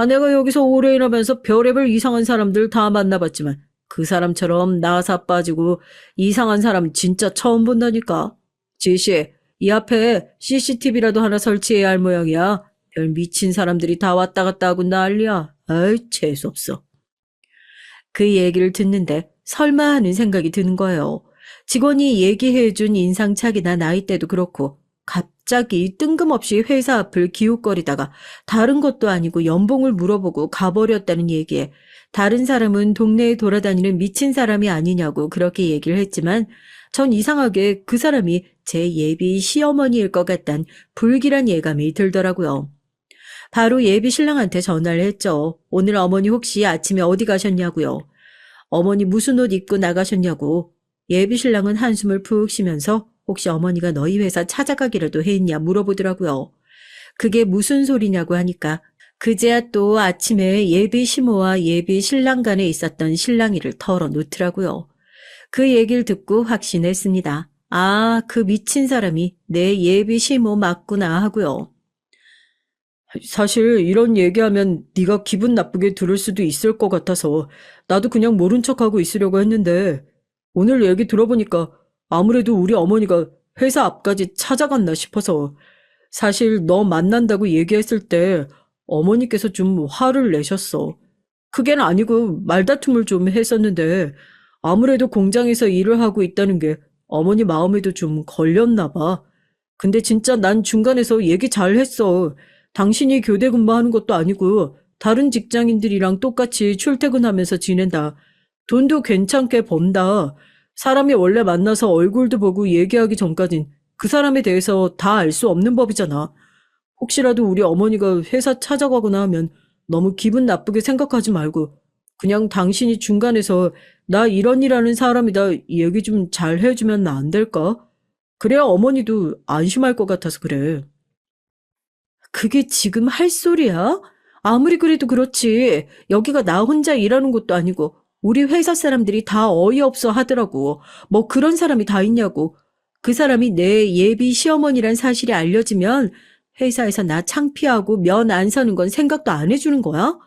내가 여기서 오래 일하면서 별의별 이상한 사람들 다 만나봤지만 그 사람처럼 나사 빠지고 이상한 사람 진짜 처음 본다니까. 지시, 이 앞에 CCTV라도 하나 설치해야 할 모양이야. 별 미친 사람들이 다 왔다 갔다 하고 난리야. 아이, 재수없어. 그 얘기를 듣는데 설마 하는 생각이 드는 거예요. 직원이 얘기해준 인상착이나 나이대도 그렇고 갑자기 뜬금없이 회사 앞을 기웃거리다가 다른 것도 아니고 연봉을 물어보고 가버렸다는 얘기에 다른 사람은 동네에 돌아다니는 미친 사람이 아니냐고 그렇게 얘기를 했지만 전 이상하게 그 사람이 제 예비 시어머니일 것 같단 불길한 예감이 들더라고요. 바로 예비 신랑한테 전화를 했죠. 오늘 어머니 혹시 아침에 어디 가셨냐고요. 어머니 무슨 옷 입고 나가셨냐고. 예비 신랑은 한숨을 푹 쉬면서 혹시 어머니가 너희 회사 찾아가기라도 했냐 물어보더라고요. 그게 무슨 소리냐고 하니까 그제야 또 아침에 예비 시모와 예비 신랑 간에 있었던 실랑이를 털어놓더라고요. 그 얘기를 듣고 확신했습니다. 아, 그 미친 사람이 내 예비 시모 맞구나 하고요. 사실 이런 얘기하면 네가 기분 나쁘게 들을 수도 있을 것 같아서 나도 그냥 모른 척하고 있으려고 했는데 오늘 얘기 들어보니까 아무래도 우리 어머니가 회사 앞까지 찾아갔나 싶어서 사실 너 만난다고 얘기했을 때 어머니께서 좀 화를 내셨어. 그게는 아니고 말다툼을 좀 했었는데 아무래도 공장에서 일을 하고 있다는 게 어머니 마음에도 좀 걸렸나 봐. 근데 진짜 난 중간에서 얘기 잘 했어. 당신이 교대 근무하는 것도 아니고 다른 직장인들이랑 똑같이 출퇴근하면서 지낸다. 돈도 괜찮게 번다. 사람이 원래 만나서 얼굴도 보고 얘기하기 전까진 그 사람에 대해서 다 알 수 없는 법이잖아. 혹시라도 우리 어머니가 회사 찾아가거나 하면 너무 기분 나쁘게 생각하지 말고 그냥 당신이 중간에서 나 이런 일 하는 사람이다 얘기 좀 잘 해주면 안 될까? 그래야 어머니도 안심할 것 같아서 그래. 그게 지금 할 소리야? 아무리 그래도 그렇지. 여기가 나 혼자 일하는 곳도 아니고 우리 회사 사람들이 다 어이없어 하더라고. 뭐 그런 사람이 다 있냐고. 그 사람이 내 예비 시어머니란 사실이 알려지면 회사에서 나 창피하고 면 안 서는 건 생각도 안 해주는 거야?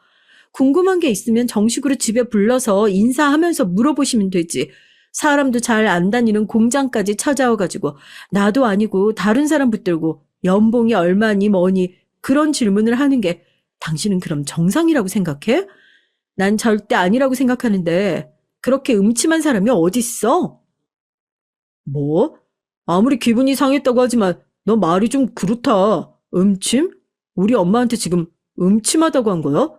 궁금한 게 있으면 정식으로 집에 불러서 인사하면서 물어보시면 되지. 사람도 잘 안 다니는 공장까지 찾아와가지고 나도 아니고 다른 사람 붙들고 연봉이 얼마니 뭐니 그런 질문을 하는 게 당신은 그럼 정상이라고 생각해? 난 절대 아니라고 생각하는데 그렇게 음침한 사람이 어딨어? 뭐? 아무리 기분이 상했다고 하지만 너 말이 좀 그렇다. 음침? 우리 엄마한테 지금 음침하다고 한 거야?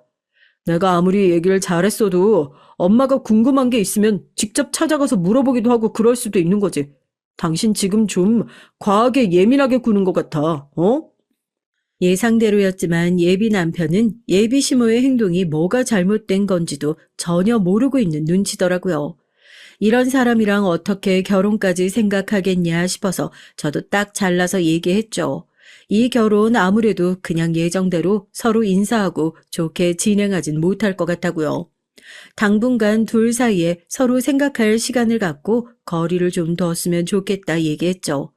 내가 아무리 얘기를 잘했어도 엄마가 궁금한 게 있으면 직접 찾아가서 물어보기도 하고 그럴 수도 있는 거지. 당신 지금 좀 과하게 예민하게 구는 것 같아, 어? 예상대로였지만 예비 남편은 예비 시모의 행동이 뭐가 잘못된 건지도 전혀 모르고 있는 눈치더라고요. 이런 사람이랑 어떻게 결혼까지 생각하겠냐 싶어서 저도 딱 잘라서 얘기했죠. 이 결혼 아무래도 그냥 예정대로 서로 인사하고 좋게 진행하진 못할 것 같다고요. 당분간 둘 사이에 서로 생각할 시간을 갖고 거리를 좀 뒀으면 좋겠다 얘기했죠.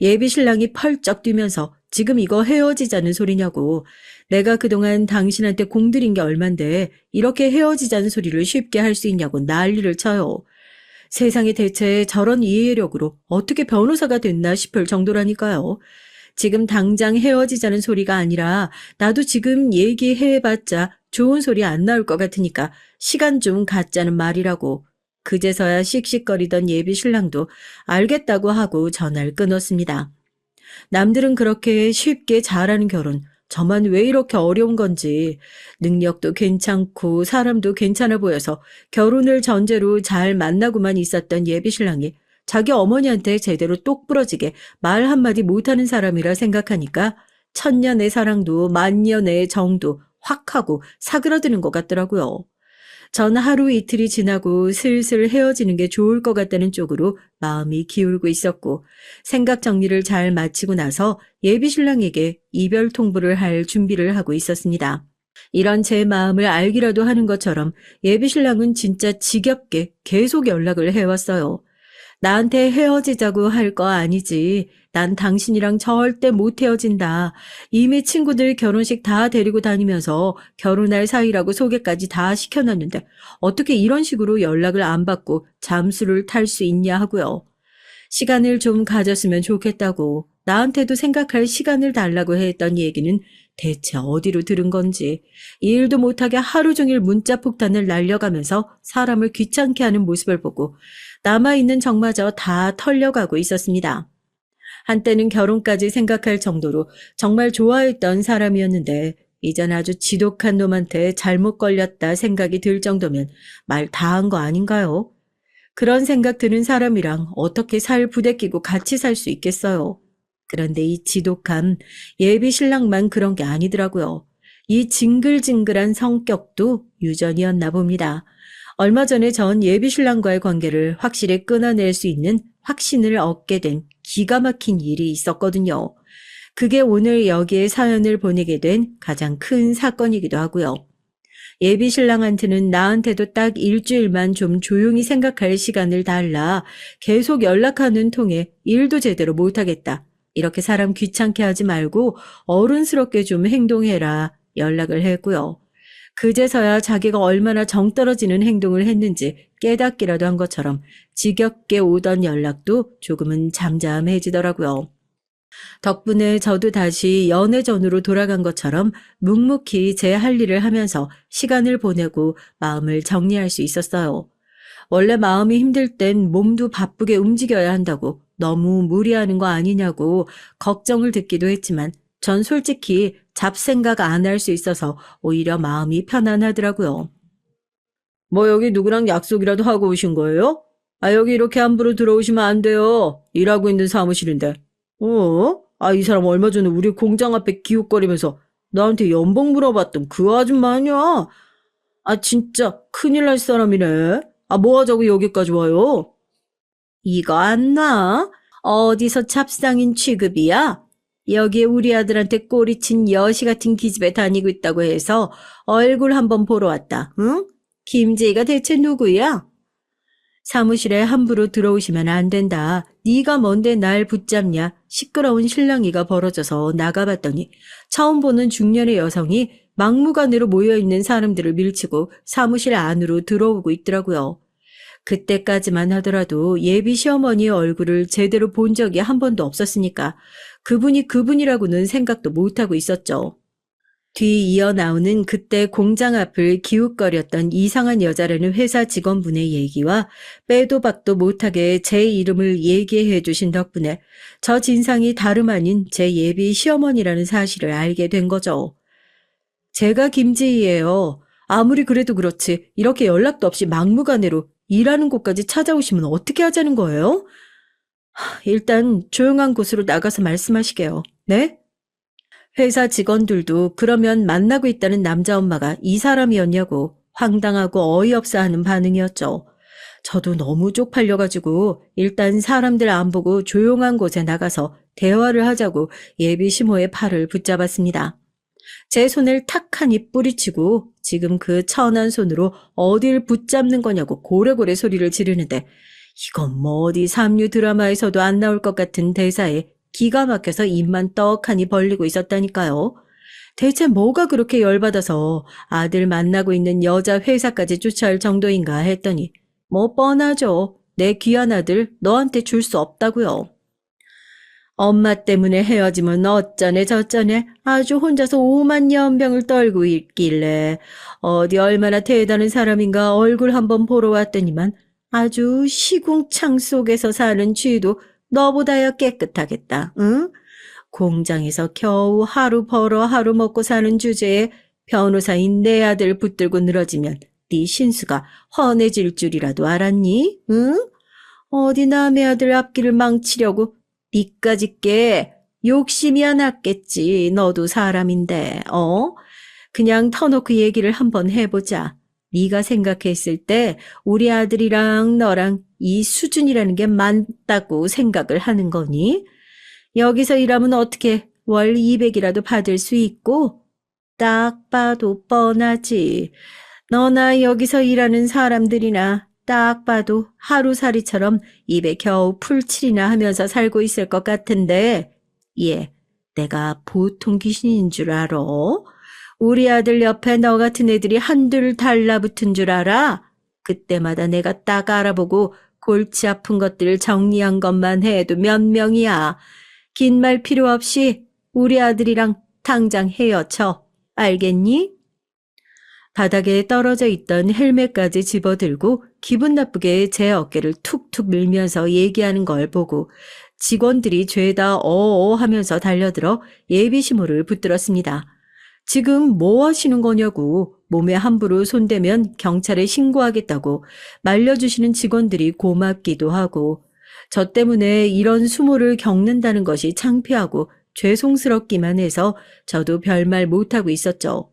예비 신랑이 펄쩍 뛰면서 지금 이거 헤어지자는 소리냐고. 내가 그동안 당신한테 공들인 게 얼만데 이렇게 헤어지자는 소리를 쉽게 할 수 있냐고 난리를 쳐요. 세상에 대체 저런 이해력으로 어떻게 변호사가 됐나 싶을 정도라니까요. 지금 당장 헤어지자는 소리가 아니라 나도 지금 얘기해봤자 좋은 소리 안 나올 것 같으니까 시간 좀 갖자는 말이라고. 그제서야 씩씩거리던 예비 신랑도 알겠다고 하고 전화를 끊었습니다. 남들은 그렇게 쉽게 잘하는 결혼, 저만 왜 이렇게 어려운 건지 능력도 괜찮고 사람도 괜찮아 보여서 결혼을 전제로 잘 만나고만 있었던 예비 신랑이 자기 어머니한테 제대로 똑부러지게 말 한마디 못하는 사람이라 생각하니까 천년의 사랑도 만년의 정도 확 하고 사그러드는 것 같더라고요. 전 하루 이틀이 지나고 슬슬 헤어지는 게 좋을 것 같다는 쪽으로 마음이 기울고 있었고 생각 정리를 잘 마치고 나서 예비 신랑에게 이별 통보를 할 준비를 하고 있었습니다. 이런 제 마음을 알기라도 하는 것처럼 예비 신랑은 진짜 지겹게 계속 연락을 해왔어요. 나한테 헤어지자고 할 거 아니지. 난 당신이랑 절대 못 헤어진다. 이미 친구들 결혼식 다 데리고 다니면서 결혼할 사이라고 소개까지 다 시켜놨는데 어떻게 이런 식으로 연락을 안 받고 잠수를 탈 수 있냐 하고요. 시간을 좀 가졌으면 좋겠다고 나한테도 생각할 시간을 달라고 했던 얘기는 대체 어디로 들은 건지 일도 못하게 하루 종일 문자 폭탄을 날려가면서 사람을 귀찮게 하는 모습을 보고 남아있는 정마저 다 털려가고 있었습니다. 한때는 결혼까지 생각할 정도로 정말 좋아했던 사람이었는데 이젠 아주 지독한 놈한테 잘못 걸렸다 생각이 들 정도면 말 다 한 거 아닌가요? 그런 생각 드는 사람이랑 어떻게 살 부대끼고 같이 살 수 있겠어요? 그런데 이 지독함, 예비 신랑만 그런 게 아니더라고요. 이 징글징글한 성격도 유전이었나 봅니다. 얼마 전에 전 예비 신랑과의 관계를 확실히 끊어낼 수 있는 확신을 얻게 된 기가 막힌 일이 있었거든요. 그게 오늘 여기에 사연을 보내게 된 가장 큰 사건이기도 하고요. 예비 신랑한테는 나한테도 딱 일주일만 좀 조용히 생각할 시간을 달라 계속 연락하는 통에 일도 제대로 못하겠다. 이렇게 사람 귀찮게 하지 말고 어른스럽게 좀 행동해라 연락을 했고요. 그제서야 자기가 얼마나 정 떨어지는 행동을 했는지 깨닫기라도 한 것처럼 지겹게 오던 연락도 조금은 잠잠해지더라고요. 덕분에 저도 다시 연애전으로 돌아간 것처럼 묵묵히 제 할 일을 하면서 시간을 보내고 마음을 정리할 수 있었어요. 원래 마음이 힘들 땐 몸도 바쁘게 움직여야 한다고 너무 무리하는 거 아니냐고 걱정을 듣기도 했지만 전 솔직히 잡생각 안 할 수 있어서 오히려 마음이 편안하더라고요. 뭐 여기 누구랑 약속이라도 하고 오신 거예요? 아, 여기 이렇게 함부로 들어오시면 안 돼요. 일하고 있는 사무실인데. 아, 이 사람 얼마 전에 우리 공장 앞에 기웃거리면서 나한테 연봉 물어봤던 그 아줌마 아니야? 아, 진짜 큰일 날 사람이네. 아, 뭐 하자고 여기까지 와요? 이거 안 나? 어디서 잡상인 취급이야? 여기에 우리 아들한테 꼬리친 여시 같은 기집애 다니고 있다고 해서 얼굴 한번 보러 왔다. 응? 김재희가 대체 누구야? 사무실에 함부로 들어오시면 안 된다. 네가 뭔데 날 붙잡냐? 시끄러운 실랑이가 벌어져서 나가봤더니 처음 보는 중년의 여성이 막무가내로 모여있는 사람들을 밀치고 사무실 안으로 들어오고 있더라고요. 그때까지만 하더라도 예비 시어머니의 얼굴을 제대로 본 적이 한 번도 없었으니까 그분이 그분이라고는 생각도 못하고 있었죠. 뒤 이어 나오는 그때 공장 앞을 기웃거렸던 이상한 여자라는 회사 직원분의 얘기와 빼도 박도 못하게 제 이름을 얘기해 주신 덕분에 저 진상이 다름 아닌 제 예비 시어머니라는 사실을 알게 된 거죠. 제가 김지희예요. 아무리 그래도 그렇지 이렇게 연락도 없이 막무가내로 일하는 곳까지 찾아오시면 어떻게 하자는 거예요? 일단 조용한 곳으로 나가서 말씀하시게요. 네? 회사 직원들도 그러면 만나고 있다는 남자 엄마가 이 사람이었냐고 황당하고 어이없어 하는 반응이었죠. 저도 너무 쪽팔려가지고 일단 사람들 안 보고 조용한 곳에 나가서 대화를 하자고 예비 시모의 팔을 붙잡았습니다. 제 손을 탁하니 뿌리치고 지금 그 천한 손으로 어딜 붙잡는 거냐고 고래고래 소리를 지르는데 이건 뭐 어디 삼류 드라마에서도 안 나올 것 같은 대사에 기가 막혀서 입만 떡하니 벌리고 있었다니까요. 대체 뭐가 그렇게 열받아서 아들 만나고 있는 여자 회사까지 쫓아올 정도인가 했더니 뭐 뻔하죠. 내 귀한 아들 너한테 줄 수 없다고요. 엄마 때문에 헤어지면 어쩌네 저쩌네 아주 혼자서 오만 연병을 떨고 있길래 어디 얼마나 대단한 사람인가 얼굴 한번 보러 왔더니만 아주 시궁창 속에서 사는 쥐도 너보다야 깨끗하겠다. 응? 공장에서 겨우 하루 벌어 하루 먹고 사는 주제에 변호사인 내 아들 붙들고 늘어지면 네 신수가 훤해질 줄이라도 알았니? 응? 어디 남의 아들 앞길을 망치려고 니까짓 게 욕심이야 났겠지. 너도 사람인데, 그냥 터놓고 얘기를 한번 해보자. 네가 생각했을 때 우리 아들이랑 너랑 이 수준이라는 게 맞다고 생각을 하는 거니? 여기서 일하면 어떻게 월 200이라도 받을 수 있고? 딱 봐도 뻔하지. 너나 여기서 일하는 사람들이나 딱 봐도 하루살이처럼 입에 겨우 풀칠이나 하면서 살고 있을 것 같은데, 얘, 내가 보통 귀신인 줄 알아? 우리 아들 옆에 너 같은 애들이 한둘 달라붙은 줄 알아? 그때마다 내가 딱 알아보고 골치 아픈 것들을 정리한 것만 해도 몇 명이야. 긴 말 필요 없이 우리 아들이랑 당장 헤어져. 알겠니? 바닥에 떨어져 있던 헬멧까지 집어들고 기분 나쁘게 제 어깨를 툭툭 밀면서 얘기하는 걸 보고 직원들이 죄다 어어 하면서 달려들어 예비시모를 붙들었습니다. 지금 뭐 하시는 거냐고 몸에 함부로 손대면 경찰에 신고하겠다고 말려주시는 직원들이 고맙기도 하고 저 때문에 이런 수모를 겪는다는 것이 창피하고 죄송스럽기만 해서 저도 별말 못하고 있었죠.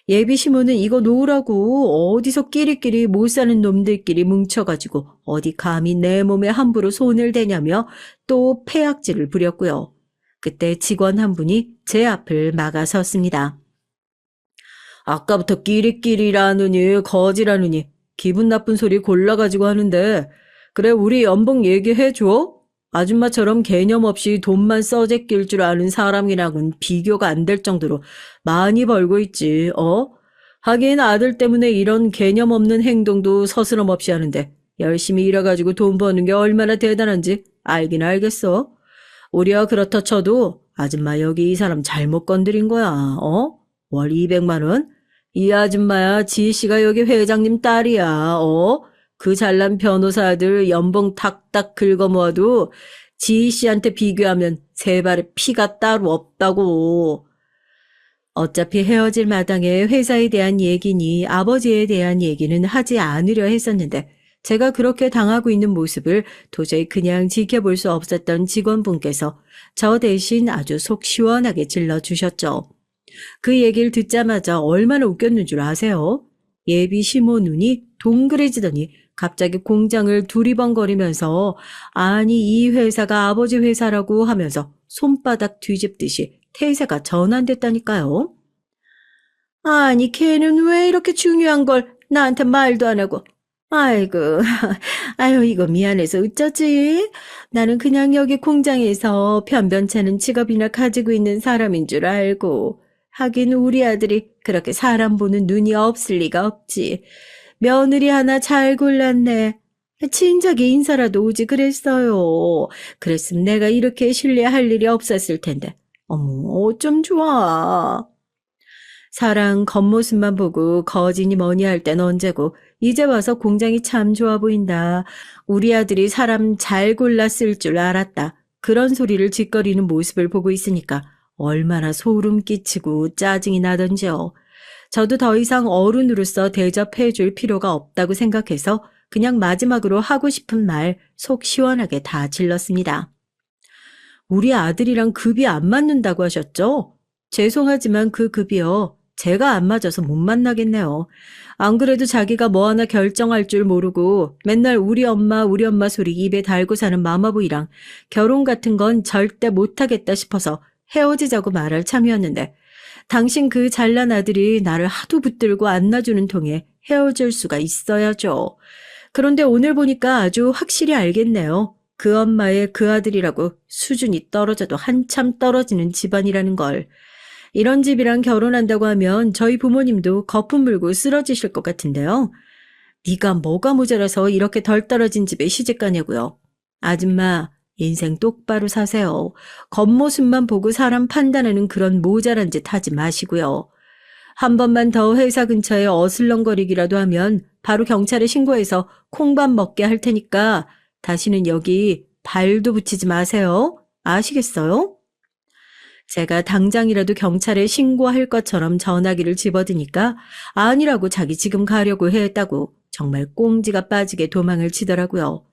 예비시모는 이거 놓으라고 어디서 끼리끼리 못 사는 놈들끼리 뭉쳐가지고 어디 감히 내 몸에 함부로 손을 대냐며 또 패악질을 부렸고요. 그때 직원 한 분이 제 앞을 막아섰습니다. 아까부터 끼리끼리라느니 거지라느니 기분 나쁜 소리 골라가지고 하는데 그래 우리 연봉 얘기해줘? 아줌마처럼 개념 없이 돈만 써제낄 줄 아는 사람이랑은 비교가 안 될 정도로 많이 벌고 있지, 하긴 아들 때문에 이런 개념 없는 행동도 서스럼 없이 하는데 열심히 일해가지고 돈 버는 게 얼마나 대단한지 알긴 알겠어. 우리야 그렇다 쳐도 아줌마 여기 이 사람 잘못 건드린 거야, 월 200만 원? 이 아줌마야 지씨가 여기 회장님 딸이야, 그 잘난 변호사 아들 연봉 탁탁 긁어 모아도 지희 씨한테 비교하면 세 발에 피가 따로 없다고. 어차피 헤어질 마당에 회사에 대한 얘기니 아버지에 대한 얘기는 하지 않으려 했었는데 제가 그렇게 당하고 있는 모습을 도저히 그냥 지켜볼 수 없었던 직원분께서 저 대신 아주 속 시원하게 질러주셨죠. 그 얘기를 듣자마자 얼마나 웃겼는 줄 아세요? 예비 시모 눈이 동그래지더니 갑자기 공장을 두리번거리면서 아니 이 회사가 아버지 회사라고 하면서 손바닥 뒤집듯이 태세가 전환됐다니까요. 아니 걔는 왜 이렇게 중요한 걸 나한테 말도 안 하고. 아이고 아유 이거 미안해서 어쩌지. 나는 그냥 여기 공장에서 변변찮은 직업이나 가지고 있는 사람인 줄 알고. 하긴 우리 아들이 그렇게 사람 보는 눈이 없을 리가 없지. 며느리 하나 잘 골랐네. 친자게 인사라도 오지 그랬어요. 그랬으면 내가 이렇게 신뢰할 일이 없었을 텐데. 어머 어쩜 좋아. 사랑 겉모습만 보고 거지니 뭐니 할 땐 언제고 이제 와서 공장이 참 좋아 보인다. 우리 아들이 사람 잘 골랐을 줄 알았다. 그런 소리를 짓거리는 모습을 보고 있으니까 얼마나 소름 끼치고 짜증이 나던지요. 저도 더 이상 어른으로서 대접해 줄 필요가 없다고 생각해서 그냥 마지막으로 하고 싶은 말 속 시원하게 다 질렀습니다. 우리 아들이랑 급이 안 맞는다고 하셨죠? 죄송하지만 그 급이요. 제가 안 맞아서 못 만나겠네요. 안 그래도 자기가 뭐 하나 결정할 줄 모르고 맨날 우리 엄마 소리 입에 달고 사는 마마보이랑 결혼 같은 건 절대 못하겠다 싶어서 헤어지자고 말할 참이었는데 당신 그 잘난 아들이 나를 하도 붙들고 안 놔주는 통에 헤어질 수가 있어야죠. 그런데 오늘 보니까 아주 확실히 알겠네요. 그 엄마의 그 아들이라고 수준이 떨어져도 한참 떨어지는 집안이라는 걸. 이런 집이랑 결혼한다고 하면 저희 부모님도 거품 물고 쓰러지실 것 같은데요. 네가 뭐가 모자라서 이렇게 덜 떨어진 집에 시집 가냐고요. 아줌마, 인생 똑바로 사세요. 겉모습만 보고 사람 판단하는 그런 모자란 짓 하지 마시고요. 한 번만 더 회사 근처에 어슬렁거리기라도 하면 바로 경찰에 신고해서 콩밥 먹게 할 테니까 다시는 여기 발도 붙이지 마세요. 아시겠어요? 제가 당장이라도 경찰에 신고할 것처럼 전화기를 집어드니까 아니라고 자기 지금 가려고 했다고 정말 꽁지가 빠지게 도망을 치더라고요.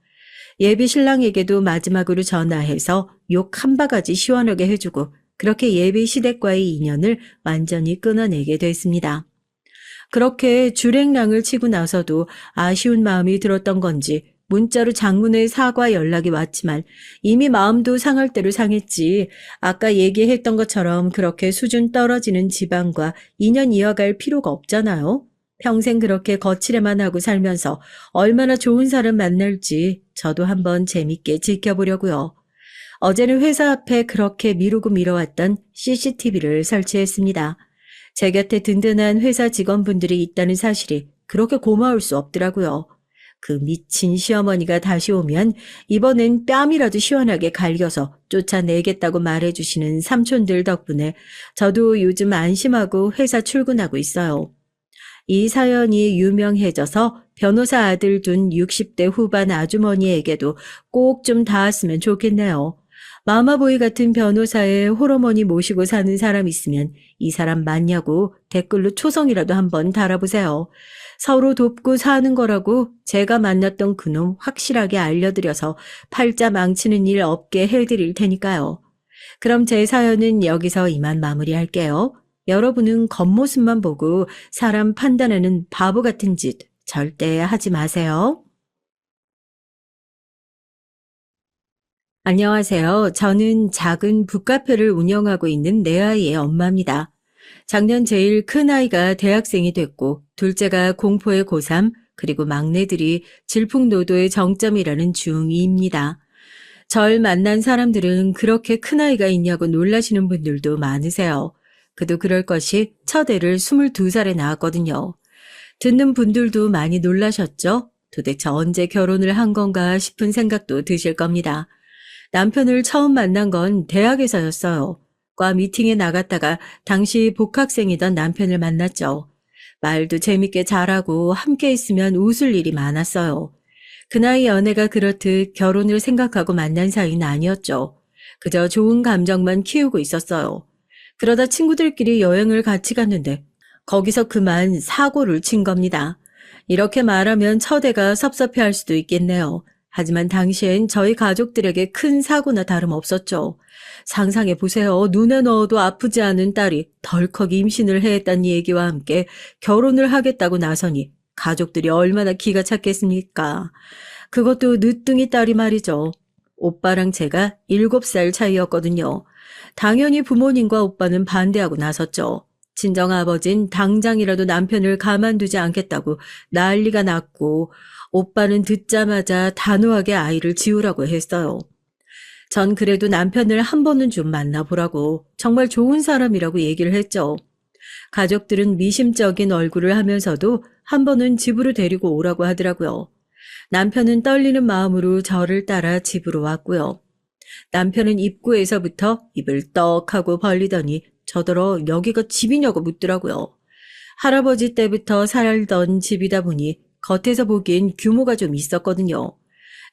예비 신랑에게도 마지막으로 전화해서 욕 한 바가지 시원하게 해주고 그렇게 예비 시댁과의 인연을 완전히 끊어내게 됐습니다. 그렇게 주랭랑을 치고 나서도 아쉬운 마음이 들었던 건지 문자로 장문의 사과 연락이 왔지만 이미 마음도 상할 대로 상했지. 아까 얘기했던 것처럼 그렇게 수준 떨어지는 집안과 인연 이어갈 필요가 없잖아요. 평생 그렇게 거칠에만 하고 살면서 얼마나 좋은 사람 만날지 저도 한번 재밌게 지켜보려고요. 어제는 회사 앞에 그렇게 미루고 미뤄왔던 CCTV를 설치했습니다. 제 곁에 든든한 회사 직원분들이 있다는 사실이 그렇게 고마울 수 없더라고요. 그 미친 시어머니가 다시 오면 이번엔 뺨이라도 시원하게 갈겨서 쫓아내겠다고 말해주시는 삼촌들 덕분에 저도 요즘 안심하고 회사 출근하고 있어요. 이 사연이 유명해져서 변호사 아들 둔 60대 후반 아주머니에게도 꼭 좀 닿았으면 좋겠네요. 마마보이 같은 변호사의 호러머니 모시고 사는 사람 있으면 이 사람 맞냐고 댓글로 초성이라도 한번 달아보세요. 서로 돕고 사는 거라고 제가 만났던 그놈 확실하게 알려드려서 팔자 망치는 일 없게 해드릴 테니까요. 그럼 제 사연은 여기서 이만 마무리할게요. 여러분은 겉모습만 보고 사람 판단하는 바보 같은 짓 절대 하지 마세요. 안녕하세요. 저는 작은 북카페를 운영하고 있는 네 아이의 엄마입니다. 작년 제일 큰 아이가 대학생이 됐고 둘째가 공포의 고3 그리고 막내들이 질풍노도의 정점이라는 중2입니다. 절 만난 사람들은 그렇게 큰 아이가 있냐고 놀라시는 분들도 많으세요. 그도 그럴 것이 첫 애를 22살에 낳았거든요. 듣는 분들도 많이 놀라셨죠? 도대체 언제 결혼을 한 건가 싶은 생각도 드실 겁니다. 남편을 처음 만난 건 대학에서였어요. 과 미팅에 나갔다가 당시 복학생이던 남편을 만났죠. 말도 재밌게 잘하고 함께 있으면 웃을 일이 많았어요. 그 나이 연애가 그렇듯 결혼을 생각하고 만난 사이는 아니었죠. 그저 좋은 감정만 키우고 있었어요. 그러다 친구들끼리 여행을 같이 갔는데 거기서 그만 사고를 친 겁니다. 이렇게 말하면 처대가 섭섭해할 수도 있겠네요. 하지만 당시엔 저희 가족들에게 큰 사고나 다름없었죠. 상상해 보세요. 눈에 넣어도 아프지 않은 딸이 덜컥 임신을 했다는 얘기와 함께 결혼을 하겠다고 나서니 가족들이 얼마나 기가 찼겠습니까? 그것도 늦둥이 딸이 말이죠. 오빠랑 제가 7살 차이였거든요. 당연히 부모님과 오빠는 반대하고 나섰죠. 친정아버진 당장이라도 남편을 가만두지 않겠다고 난리가 났고 오빠는 듣자마자 단호하게 아이를 지우라고 했어요. 전 그래도 남편을 한 번은 좀 만나보라고 정말 좋은 사람이라고 얘기를 했죠. 가족들은 미심쩍인 얼굴을 하면서도 한 번은 집으로 데리고 오라고 하더라고요. 남편은 떨리는 마음으로 저를 따라 집으로 왔고요. 남편은 입구에서부터 입을 떡 하고 벌리더니 저더러 여기가 집이냐고 묻더라고요. 할아버지 때부터 살던 집이다 보니 겉에서 보기엔 규모가 좀 있었거든요.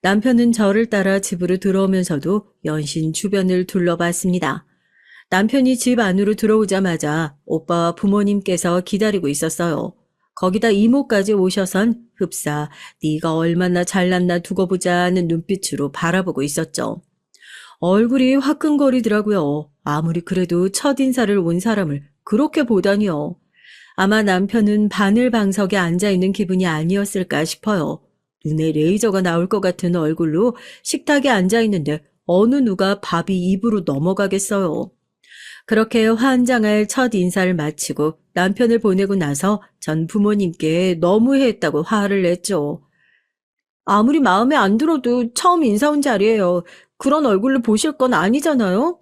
남편은 저를 따라 집으로 들어오면서도 연신 주변을 둘러봤습니다. 남편이 집 안으로 들어오자마자 오빠와 부모님께서 기다리고 있었어요. 거기다 이모까지 오셔선 흡사 네가 얼마나 잘났나 두고 보자는 눈빛으로 바라보고 있었죠. 얼굴이 화끈거리더라고요. 아무리 그래도 첫인사를 온 사람을 그렇게 보다니요. 아마 남편은 바늘방석에 앉아있는 기분이 아니었을까 싶어요. 눈에 레이저가 나올 것 같은 얼굴로 식탁에 앉아있는데 어느 누가 밥이 입으로 넘어가겠어요. 그렇게 환장할 첫 인사를 마치고 남편을 보내고 나서 전 부모님께 너무했다고 화를 냈죠. 아무리 마음에 안 들어도 처음 인사 온 자리예요. 그런 얼굴로 보실 건 아니잖아요?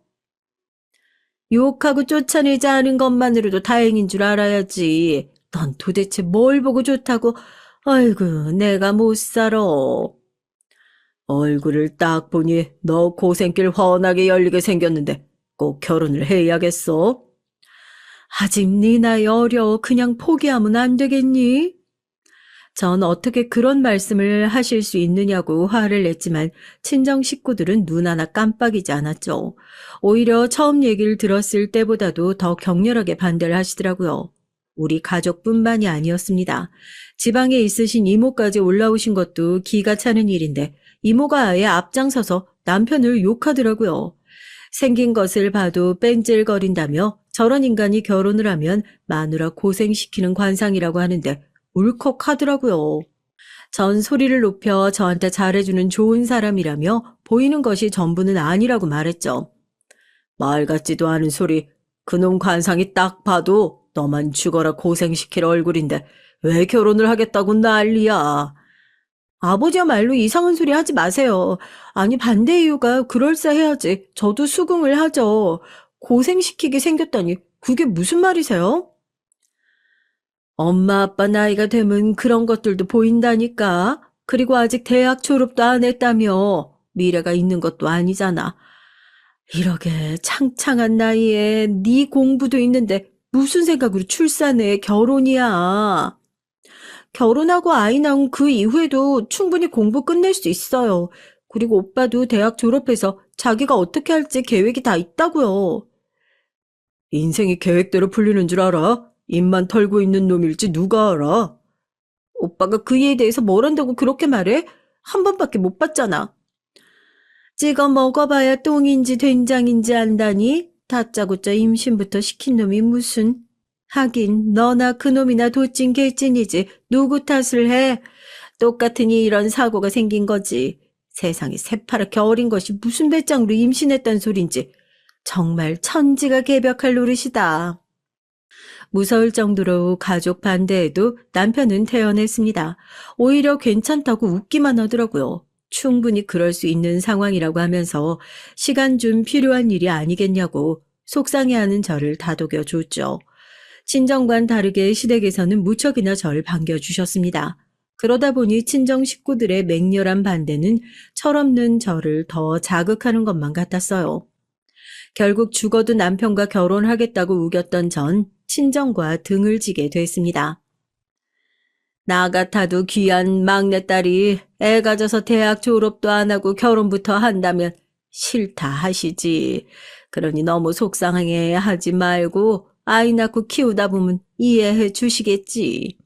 욕하고 쫓아내지 않은 것만으로도 다행인 줄 알아야지. 넌 도대체 뭘 보고 좋다고. 아이고, 내가 못 살아. 얼굴을 딱 보니 너 고생길 훤하게 열리게 생겼는데 꼭 결혼을 해야겠어. 아직 네 나이 어려. 그냥 포기하면 안 되겠니? 전 어떻게 그런 말씀을 하실 수 있느냐고 화를 냈지만 친정 식구들은 눈 하나 깜빡이지 않았죠. 오히려 처음 얘기를 들었을 때보다도 더 격렬하게 반대를 하시더라고요. 우리 가족뿐만이 아니었습니다. 지방에 있으신 이모까지 올라오신 것도 기가 차는 일인데 이모가 아예 앞장서서 남편을 욕하더라고요. 생긴 것을 봐도 뺀질거린다며 저런 인간이 결혼을 하면 마누라 고생시키는 관상이라고 하는데 울컥하더라고요. 전 소리를 높여 저한테 잘해주는 좋은 사람이라며 보이는 것이 전부는 아니라고 말했죠. 말 같지도 않은 소리. 그놈 관상이 딱 봐도 너만 죽어라 고생시킬 얼굴인데 왜 결혼을 하겠다고 난리야. 아버지야말로 이상한 소리 하지 마세요. 아니 반대 이유가 그럴싸해야지. 저도 수긍을 하죠. 고생시키게 생겼다니 그게 무슨 말이세요? 엄마 아빠 나이가 되면 그런 것들도 보인다니까. 그리고 아직 대학 졸업도 안 했다며. 미래가 있는 것도 아니잖아. 이러게 창창한 나이에 네 공부도 있는데 무슨 생각으로 출산해 결혼이야. 결혼하고 아이 낳은 그 이후에도 충분히 공부 끝낼 수 있어요. 그리고 오빠도 대학 졸업해서 자기가 어떻게 할지 계획이 다 있다고요. 인생이 계획대로 풀리는 줄 알아? 입만 털고 있는 놈일지 누가 알아? 오빠가 그 일에 대해서 뭘 안다고 그렇게 말해? 한 번밖에 못 봤잖아. 찍어 먹어봐야 똥인지 된장인지 안다니? 다짜고짜 임신부터 시킨 놈이 무슨. 하긴 너나 그놈이나 도찐 개찐이지 누구 탓을 해. 똑같으니 이런 사고가 생긴 거지. 세상에 새파랗게 어린 것이 무슨 배짱으로 임신했단 소린지. 정말 천지가 개벽할 노릇이다. 무서울 정도로 가족 반대에도 남편은 태어냈습니다. 오히려 괜찮다고 웃기만 하더라고요. 충분히 그럴 수 있는 상황이라고 하면서 시간 좀 필요한 일이 아니겠냐고 속상해하는 저를 다독여 줬죠. 친정과는 다르게 시댁에서는 무척이나 저를 반겨주셨습니다. 그러다 보니 친정 식구들의 맹렬한 반대는 철없는 저를 더 자극하는 것만 같았어요. 결국 죽어도 남편과 결혼하겠다고 우겼던 전 친정과 등을 지게 됐습니다. 나 같아도 귀한 막내딸이 애 가져서 대학 졸업도 안 하고 결혼부터 한다면 싫다 하시지. 그러니 너무 속상해 하지 말고 아이 낳고 키우다 보면 이해해 주시겠지.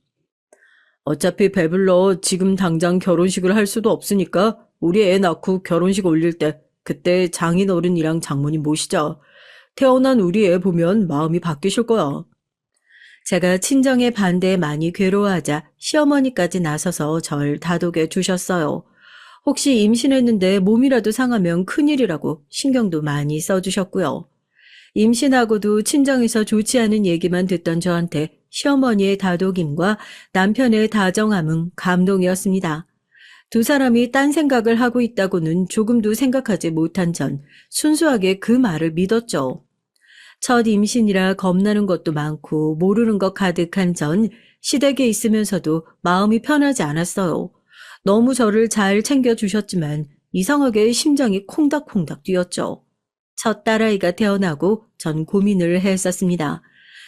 어차피 배불러 지금 당장 결혼식을 할 수도 없으니까 우리 애 낳고 결혼식 올릴 때 그때 장인어른이랑 장모님 모시자. 태어난 우리 애 보면 마음이 바뀌실 거야. 제가 친정의 반대에 많이 괴로워하자 시어머니까지 나서서 절 다독여 주셨어요. 혹시 임신했는데 몸이라도 상하면 큰일이라고 신경도 많이 써주셨고요. 임신하고도 친정에서 좋지 않은 얘기만 듣던 저한테 시어머니의 다독임과 남편의 다정함은 감동이었습니다. 두 사람이 딴 생각을 하고 있다고는 조금도 생각하지 못한 전 순수하게 그 말을 믿었죠. 첫 임신이라 겁나는 것도 많고 모르는 것 가득한 전 시댁에 있으면서도 마음이 편하지 않았어요. 너무 저를 잘 챙겨주셨지만 이상하게 심장이 콩닥콩닥 뛰었죠. 첫 딸아이가 태어나고 전 고민을 했었습니다.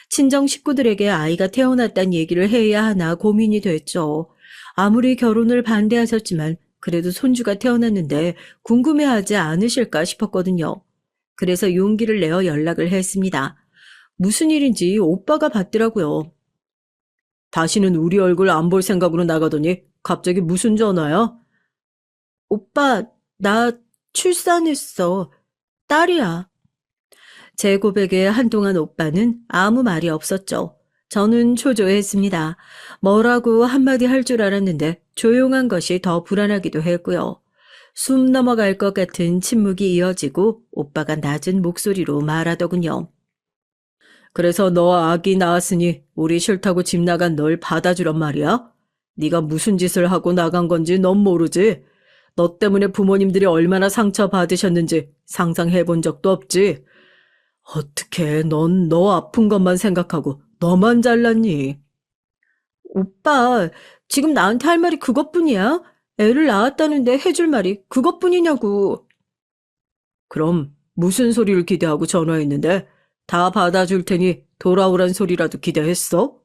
친정 식구들에게 아이가 태어났다는 얘기를 해야 하나 고민이 됐죠. 아무리 결혼을 반대하셨지만 그래도 손주가 태어났는데 궁금해하지 않으실까 싶었거든요. 그래서 용기를 내어 연락을 했습니다. 무슨 일인지 오빠가 받더라고요. 다시는 우리 얼굴 안 볼 생각으로 나가더니 갑자기 무슨 전화야? 오빠, 나 출산했어. 딸이야. 제 고백에 한동안 오빠는 아무 말이 없었죠. 저는 초조했습니다. 뭐라고 한마디 할 줄 알았는데 조용한 것이 더 불안하기도 했고요. 숨 넘어갈 것 같은 침묵이 이어지고 오빠가 낮은 목소리로 말하더군요. 그래서 너 아기 낳았으니 우리 싫다고 집 나간 널 받아주란 말이야? 네가 무슨 짓을 하고 나간 건지 넌 모르지? 너 때문에 부모님들이 얼마나 상처받으셨는지 상상해 본 적도 없지? 어떻게 넌 너 아픈 것만 생각하고 너만 잘났니? 오빠, 지금 나한테 할 말이 그것뿐이야? 애를 낳았다는데 해줄 말이 그것뿐이냐고. 그럼 무슨 소리를 기대하고 전화했는데 다 받아줄 테니 돌아오란 소리라도 기대했어?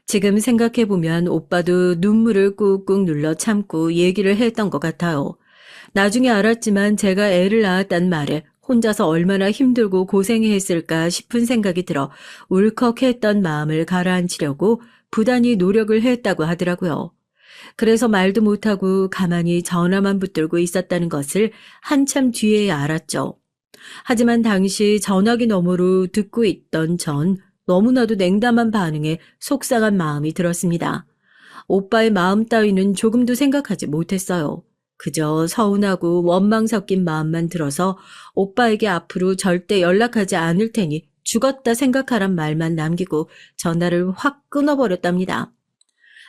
지금 생각해보면 오빠도 눈물을 꾹꾹 눌러 참고 얘기를 했던 것 같아요. 나중에 알았지만 제가 애를 낳았단 말에 혼자서 얼마나 힘들고 고생했을까 싶은 생각이 들어 울컥했던 마음을 가라앉히려고 부단히 노력을 했다고 하더라고요. 그래서 말도 못하고 가만히 전화만 붙들고 있었다는 것을 한참 뒤에야 알았죠. 하지만 당시 전화기 너머로 듣고 있던 전 너무나도 냉담한 반응에 속상한 마음이 들었습니다. 오빠의 마음 따위는 조금도 생각하지 못했어요. 그저 서운하고 원망 섞인 마음만 들어서 오빠에게 앞으로 절대 연락하지 않을 테니 죽었다 생각하란 말만 남기고 전화를 확 끊어버렸답니다.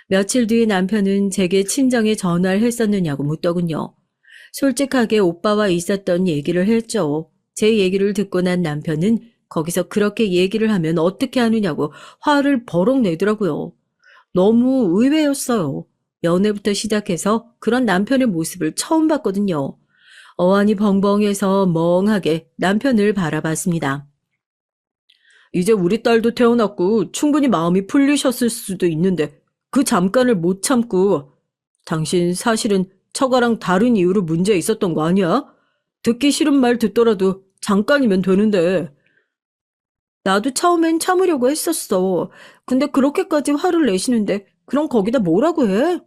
며칠 뒤에 남편은 제게 친정에 전화를 했었느냐고 묻더군요. 솔직하게 오빠와 있었던 얘기를 했죠. 제 얘기를 듣고 난 남편은 거기서 그렇게 얘기를 하면 어떻게 하느냐고 화를 버럭 내더라고요. 너무 의외였어요. 연애부터 시작해서 그런 남편의 모습을 처음 봤거든요. 어안이 벙벙해서 멍하게 남편을 바라봤습니다. 이제 우리 딸도 태어났고 충분히 마음이 풀리셨을 수도 있는데 그 잠깐을 못 참고 당신 사실은 처가랑 다른 이유로 문제 있었던 거 아니야? 듣기 싫은 말 듣더라도 잠깐이면 되는데. 나도 처음엔 참으려고 했었어. 근데 그렇게까지 화를 내시는데 그럼 거기다 뭐라고 해?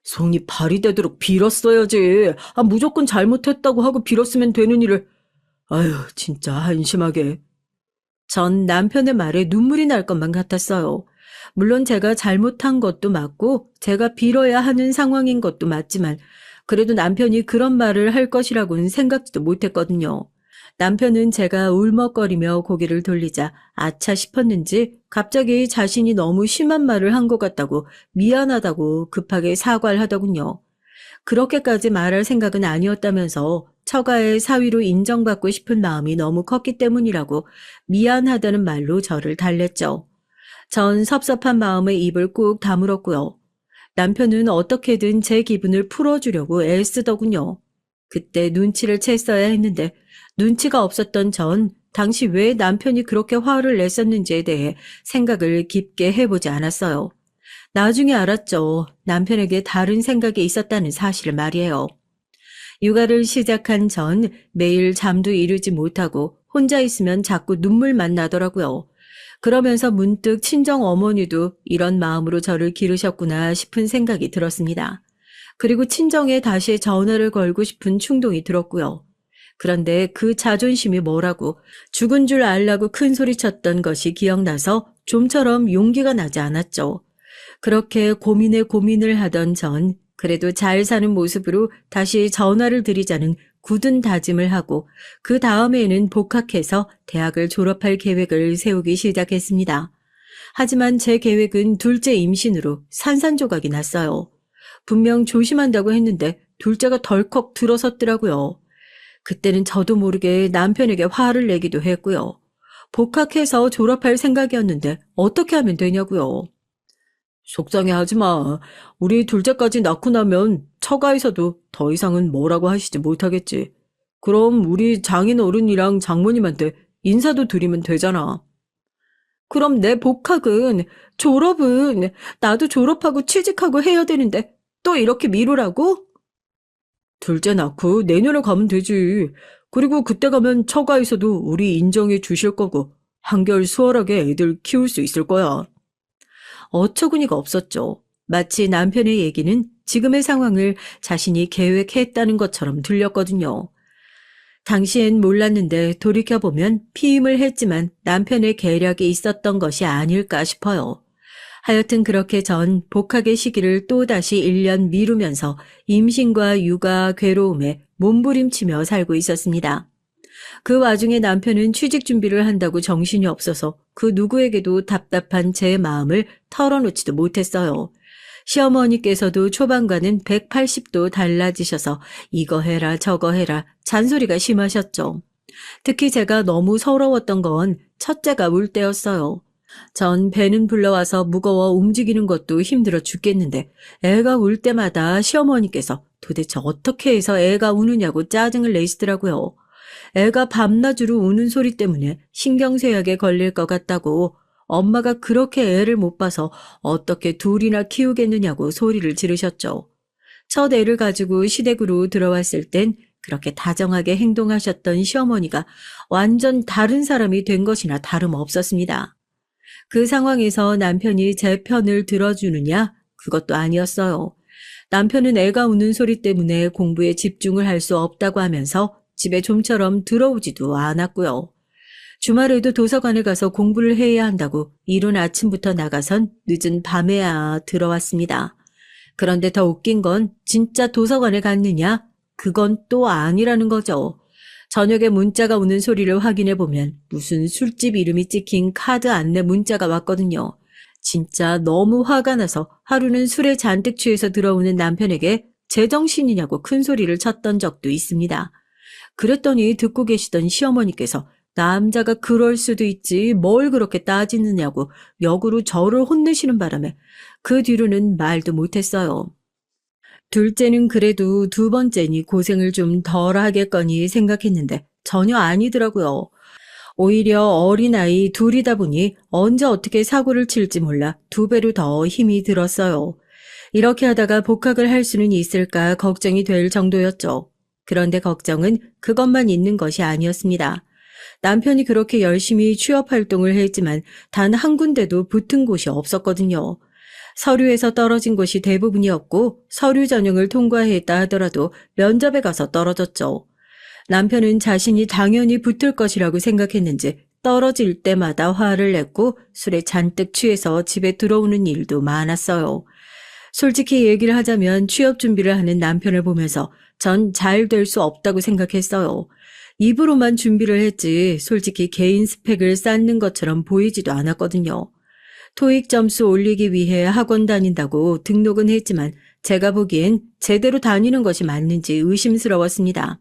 손이 발이 되도록 빌었어야지. 무조건 잘못했다고 하고 빌었으면 되는 일을. 아유, 진짜 한심하게. 전 남편의 말에 눈물이 날 것만 같았어요. 물론 제가 잘못한 것도 맞고 제가 빌어야 하는 상황인 것도 맞지만 그래도 남편이 그런 말을 할 것이라고는 생각지도 못했거든요. 남편은 제가 울먹거리며 고개를 돌리자 아차 싶었는지 갑자기 자신이 너무 심한 말을 한 것 같다고 미안하다고 급하게 사과를 하더군요. 그렇게까지 말할 생각은 아니었다면서 처가의 사위로 인정받고 싶은 마음이 너무 컸기 때문이라고 미안하다는 말로 저를 달랬죠. 전 섭섭한 마음에 입을 꾹 다물었고요. 남편은 어떻게든 제 기분을 풀어주려고 애쓰더군요. 그때 눈치를 챘어야 했는데 눈치가 없었던 전 당시 왜 남편이 그렇게 화를 냈었는지에 대해 생각을 깊게 해보지 않았어요. 나중에 알았죠. 남편에게 다른 생각이 있었다는 사실을 말이에요. 육아를 시작한 전 매일 잠도 이루지 못하고 혼자 있으면 자꾸 눈물만 나더라고요. 그러면서 문득 친정 어머니도 이런 마음으로 저를 기르셨구나 싶은 생각이 들었습니다. 그리고 친정에 다시 전화를 걸고 싶은 충동이 들었고요. 그런데 그 자존심이 뭐라고 죽은 줄 알라고 큰 소리 쳤던 것이 기억나서 좀처럼 용기가 나지 않았죠. 그렇게 고민에 고민을 하던 전 그래도 잘 사는 모습으로 다시 전화를 드리자는 굳은 다짐을 하고 그 다음에는 복학해서 대학을 졸업할 계획을 세우기 시작했습니다. 하지만 제 계획은 둘째 임신으로 산산조각이 났어요. 분명 조심한다고 했는데 둘째가 덜컥 들어섰더라고요. 그때는 저도 모르게 남편에게 화를 내기도 했고요. 복학해서 졸업할 생각이었는데 어떻게 하면 되냐고요. 속상해하지 마. 우리 둘째까지 낳고 나면 처가에서도 더 이상은 뭐라고 하시지 못하겠지. 그럼 우리 장인 어른이랑 장모님한테 인사도 드리면 되잖아. 그럼 내 복학은, 졸업은 나도 졸업하고 취직하고 해야 되는데 또 이렇게 미루라고? 둘째 낳고 내년에 가면 되지. 그리고 그때 가면 처가에서도 우리 인정해 주실 거고 한결 수월하게 애들 키울 수 있을 거야. 어처구니가 없었죠. 마치 남편의 얘기는 지금의 상황을 자신이 계획했다는 것처럼 들렸거든요. 당시엔 몰랐는데 돌이켜보면 피임을 했지만 남편의 계략이 있었던 것이 아닐까 싶어요. 하여튼 그렇게 전 복학의 시기를 또다시 1년 미루면서 임신과 육아 괴로움에 몸부림치며 살고 있었습니다. 그 와중에 남편은 취직 준비를 한다고 정신이 없어서 그 누구에게도 답답한 제 마음을 털어놓지도 못했어요. 시어머니께서도 초반과는 180도 달라지셔서 이거 해라 저거 해라 잔소리가 심하셨죠. 특히 제가 너무 서러웠던 건 첫째가 울 때였어요. 전 배는 불러와서 무거워 움직이는 것도 힘들어 죽겠는데 애가 울 때마다 시어머니께서 도대체 어떻게 해서 애가 우느냐고 짜증을 내시더라고요. 애가 밤낮으로 우는 소리 때문에 신경쇠약에 걸릴 것 같다고 엄마가 그렇게 애를 못 봐서 어떻게 둘이나 키우겠느냐고 소리를 지르셨죠. 첫 애를 가지고 시댁으로 들어왔을 땐 그렇게 다정하게 행동하셨던 시어머니가 완전 다른 사람이 된 것이나 다름없었습니다. 그 상황에서 남편이 제 편을 들어주느냐? 그것도 아니었어요. 남편은 애가 우는 소리 때문에 공부에 집중을 할 수 없다고 하면서 집에 좀처럼 들어오지도 않았고요. 주말에도 도서관에 가서 공부를 해야 한다고 이른 아침부터 나가선 늦은 밤에야 들어왔습니다. 그런데 더 웃긴 건 진짜 도서관에 갔느냐? 그건 또 아니라는 거죠. 저녁에 문자가 오는 소리를 확인해 보면 무슨 술집 이름이 찍힌 카드 안내 문자가 왔거든요. 진짜 너무 화가 나서 하루는 술에 잔뜩 취해서 들어오는 남편에게 제정신이냐고 큰 소리를 쳤던 적도 있습니다. 그랬더니 듣고 계시던 시어머니께서 남자가 그럴 수도 있지 뭘 그렇게 따지느냐고 역으로 저를 혼내시는 바람에 그 뒤로는 말도 못했어요. 둘째는 그래도 두 번째니 고생을 좀 덜 하겠거니 생각했는데 전혀 아니더라고요. 오히려 어린아이 둘이다 보니 언제 어떻게 사고를 칠지 몰라 두 배로 더 힘이 들었어요. 이렇게 하다가 복학을 할 수는 있을까 걱정이 될 정도였죠. 그런데 걱정은 그것만 있는 것이 아니었습니다. 남편이 그렇게 열심히 취업 활동을 했지만 단 한 군데도 붙은 곳이 없었거든요. 서류에서 떨어진 곳이 대부분이었고 서류 전형을 통과했다 하더라도 면접에 가서 떨어졌죠. 남편은 자신이 당연히 붙을 것이라고 생각했는지 떨어질 때마다 화를 냈고 술에 잔뜩 취해서 집에 들어오는 일도 많았어요. 솔직히 얘기를 하자면 취업 준비를 하는 남편을 보면서 전 잘 될 수 없다고 생각했어요. 입으로만 준비를 했지 솔직히 개인 스펙을 쌓는 것처럼 보이지도 않았거든요. 토익 점수 올리기 위해 학원 다닌다고 등록은 했지만 제가 보기엔 제대로 다니는 것이 맞는지 의심스러웠습니다.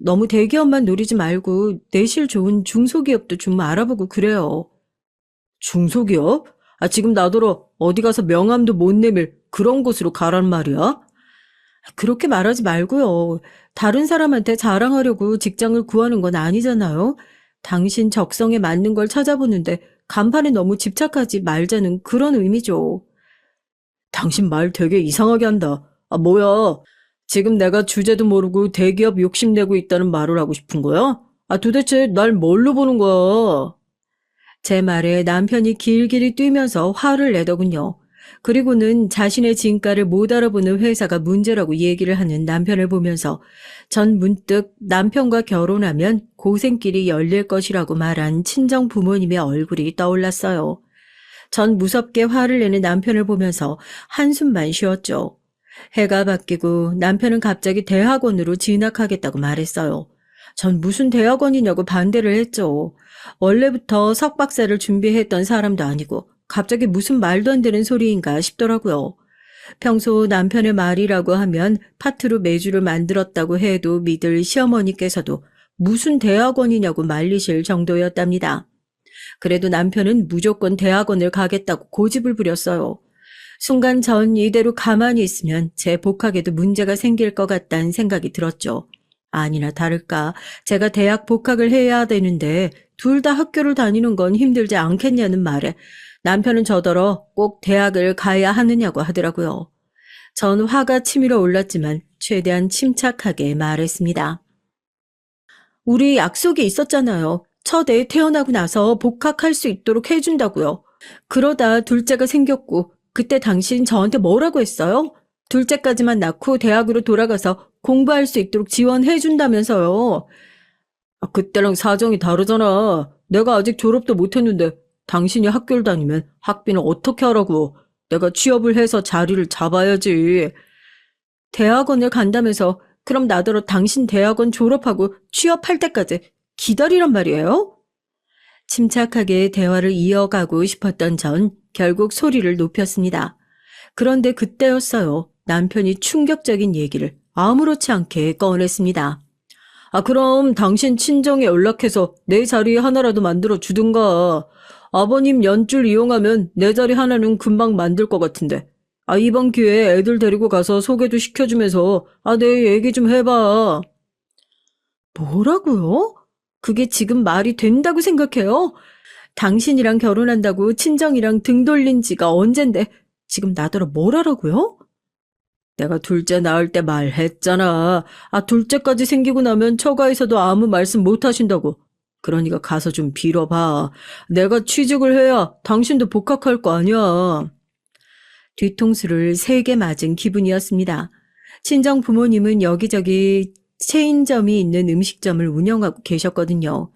너무 대기업만 노리지 말고 내실 좋은 중소기업도 좀 알아보고 그래요. 중소기업? 지금 나더러 어디 가서 명함도 못 내밀 그런 곳으로 가란 말이야? 그렇게 말하지 말고요. 다른 사람한테 자랑하려고 직장을 구하는 건 아니잖아요. 당신 적성에 맞는 걸 찾아보는데 간판에 너무 집착하지 말자는 그런 의미죠. 당신 말 되게 이상하게 한다. 아, 뭐야. 지금 내가 주제도 모르고 대기업 욕심내고 있다는 말을 하고 싶은 거야? 아, 도대체 날 뭘로 보는 거야? 제 말에 남편이 길길이 뛰면서 화를 내더군요. 그리고는 자신의 진가를 못 알아보는 회사가 문제라고 얘기를 하는 남편을 보면서 전 문득 남편과 결혼하면 고생길이 열릴 것이라고 말한 친정 부모님의 얼굴이 떠올랐어요. 전 무섭게 화를 내는 남편을 보면서 한숨만 쉬었죠. 해가 바뀌고 남편은 갑자기 대학원으로 진학하겠다고 말했어요. 전 무슨 대학원이냐고 반대를 했죠. 원래부터 석박사를 준비했던 사람도 아니고 갑자기 무슨 말도 안 되는 소리인가 싶더라고요. 평소 남편의 말이라고 하면 파트로 매주를 만들었다고 해도 믿을 시어머니께서도 무슨 대학원이냐고 말리실 정도였답니다. 그래도 남편은 무조건 대학원을 가겠다고 고집을 부렸어요. 순간 전 이대로 가만히 있으면 제 복학에도 문제가 생길 것 같다는 생각이 들었죠. 아니나 다를까 제가 대학 복학을 해야 되는데 둘 다 학교를 다니는 건 힘들지 않겠냐는 말에 남편은 저더러 꼭 대학을 가야 하느냐고 하더라고요. 전 화가 치밀어 올랐지만 최대한 침착하게 말했습니다. 우리 약속이 있었잖아요. 첫 애 태어나고 나서 복학할 수 있도록 해준다고요. 그러다 둘째가 생겼고 그때 당신 저한테 뭐라고 했어요? 둘째까지만 낳고 대학으로 돌아가서 공부할 수 있도록 지원해준다면서요. 아, 그때랑 사정이 다르잖아. 내가 아직 졸업도 못했는데 당신이 학교를 다니면 학비는 어떻게 하라고. 내가 취업을 해서 자리를 잡아야지. 대학원을 간다면서 그럼 나더러 당신 대학원 졸업하고 취업할 때까지 기다리란 말이에요? 침착하게 대화를 이어가고 싶었던 전 결국 소리를 높였습니다. 그런데 그때였어요. 남편이 충격적인 얘기를 아무렇지 않게 꺼냈습니다. 아, 그럼 당신 친정에 연락해서 내 자리 하나라도 만들어 주든가. 아버님 연줄 이용하면 내 자리 하나는 금방 만들 것 같은데. 아, 이번 기회에 애들 데리고 가서 소개도 시켜주면서 내 얘기 좀 해봐. 뭐라고요? 그게 지금 말이 된다고 생각해요? 당신이랑 결혼한다고 친정이랑 등 돌린 지가 언젠데 지금 나더러 뭘 하라고요? 내가 둘째 낳을 때 말했잖아. 아, 둘째까지 생기고 나면 처가에서도 아무 말씀 못 하신다고. 그러니까 가서 좀 빌어봐. 내가 취직을 해야 당신도 복학할 거 아니야. 뒤통수를 3개 맞은 기분이었습니다. 친정 부모님은 여기저기 체인점이 있는 음식점을 운영하고 계셨거든요.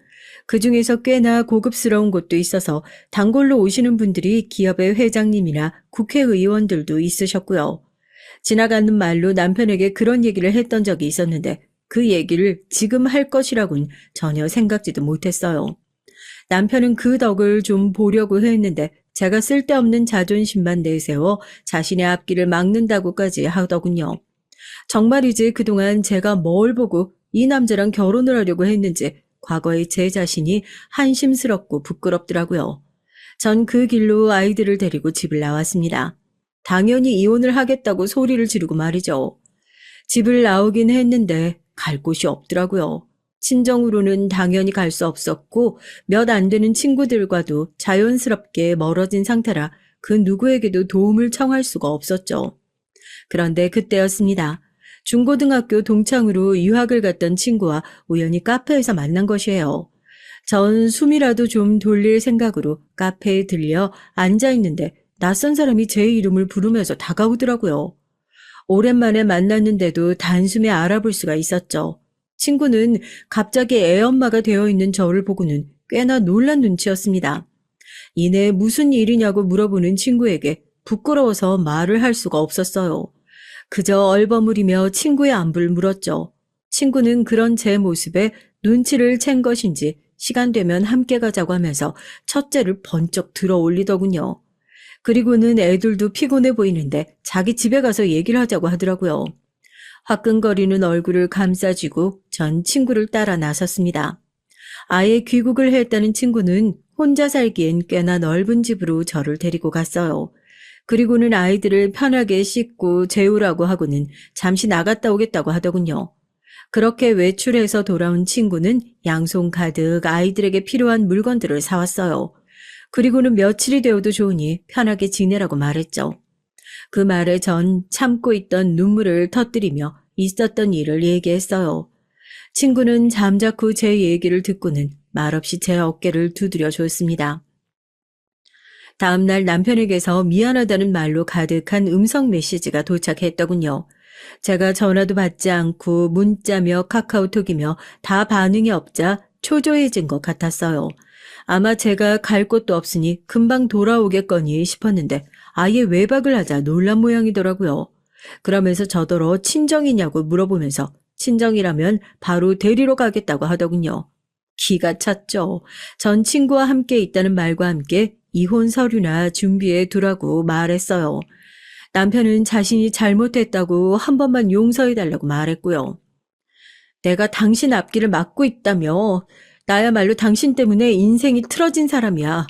그중에서 꽤나 고급스러운 곳도 있어서 단골로 오시는 분들이 기업의 회장님이나 국회의원들도 있으셨고요. 지나가는 말로 남편에게 그런 얘기를 했던 적이 있었는데 그 얘기를 지금 할 것이라곤 전혀 생각지도 못했어요. 남편은 그 덕을 좀 보려고 했는데 제가 쓸데없는 자존심만 내세워 자신의 앞길을 막는다고까지 하더군요. 정말이지 그동안 제가 뭘 보고 이 남자랑 결혼을 하려고 했는지 과거의 제 자신이 한심스럽고 부끄럽더라고요. 전 그 길로 아이들을 데리고 집을 나왔습니다. 당연히 이혼을 하겠다고 소리를 지르고 말이죠. 집을 나오긴 했는데 갈 곳이 없더라고요. 친정으로는 당연히 갈 수 없었고 몇 안 되는 친구들과도 자연스럽게 멀어진 상태라 그 누구에게도 도움을 청할 수가 없었죠. 그런데 그때였습니다. 중고등학교 동창으로 유학을 갔던 친구와 우연히 카페에서 만난 것이에요. 전 숨이라도 좀 돌릴 생각으로 카페에 들려 앉아있는데 낯선 사람이 제 이름을 부르면서 다가오더라고요. 오랜만에 만났는데도 단숨에 알아볼 수가 있었죠. 친구는 갑자기 애엄마가 되어 있는 저를 보고는 꽤나 놀란 눈치였습니다. 이내 무슨 일이냐고 물어보는 친구에게 부끄러워서 말을 할 수가 없었어요. 그저 얼버무리며 친구의 안부를 물었죠. 친구는 그런 제 모습에 눈치를 챈 것인지 시간 되면 함께 가자고 하면서 첫째를 번쩍 들어 올리더군요. 그리고는 애들도 피곤해 보이는데 자기 집에 가서 얘기를 하자고 하더라고요. 화끈거리는 얼굴을 감싸쥐고 전 친구를 따라 나섰습니다. 아예 귀국을 했다는 친구는 혼자 살기엔 꽤나 넓은 집으로 저를 데리고 갔어요. 그리고는 아이들을 편하게 씻고 재우라고 하고는 잠시 나갔다 오겠다고 하더군요. 그렇게 외출해서 돌아온 친구는 양손 가득 아이들에게 필요한 물건들을 사왔어요. 그리고는 며칠이 되어도 좋으니 편하게 지내라고 말했죠. 그 말에 전 참고 있던 눈물을 터뜨리며 있었던 일을 얘기했어요. 친구는 잠자코 제 얘기를 듣고는 말없이 제 어깨를 두드려 줬습니다. 다음날 남편에게서 미안하다는 말로 가득한 음성 메시지가 도착했더군요. 제가 전화도 받지 않고 문자며 카카오톡이며 다 반응이 없자 초조해진 것 같았어요. 아마 제가 갈 곳도 없으니 금방 돌아오겠거니 싶었는데 아예 외박을 하자 놀란 모양이더라고요. 그러면서 저더러 친정이냐고 물어보면서 친정이라면 바로 데리러 가겠다고 하더군요. 기가 찼죠. 전 친구와 함께 있다는 말과 함께 이혼 서류나 준비해 두라고 말했어요. 남편은 자신이 잘못했다고 한 번만 용서해달라고 말했고요. 내가 당신 앞길을 막고 있다며. 나야말로 당신 때문에 인생이 틀어진 사람이야.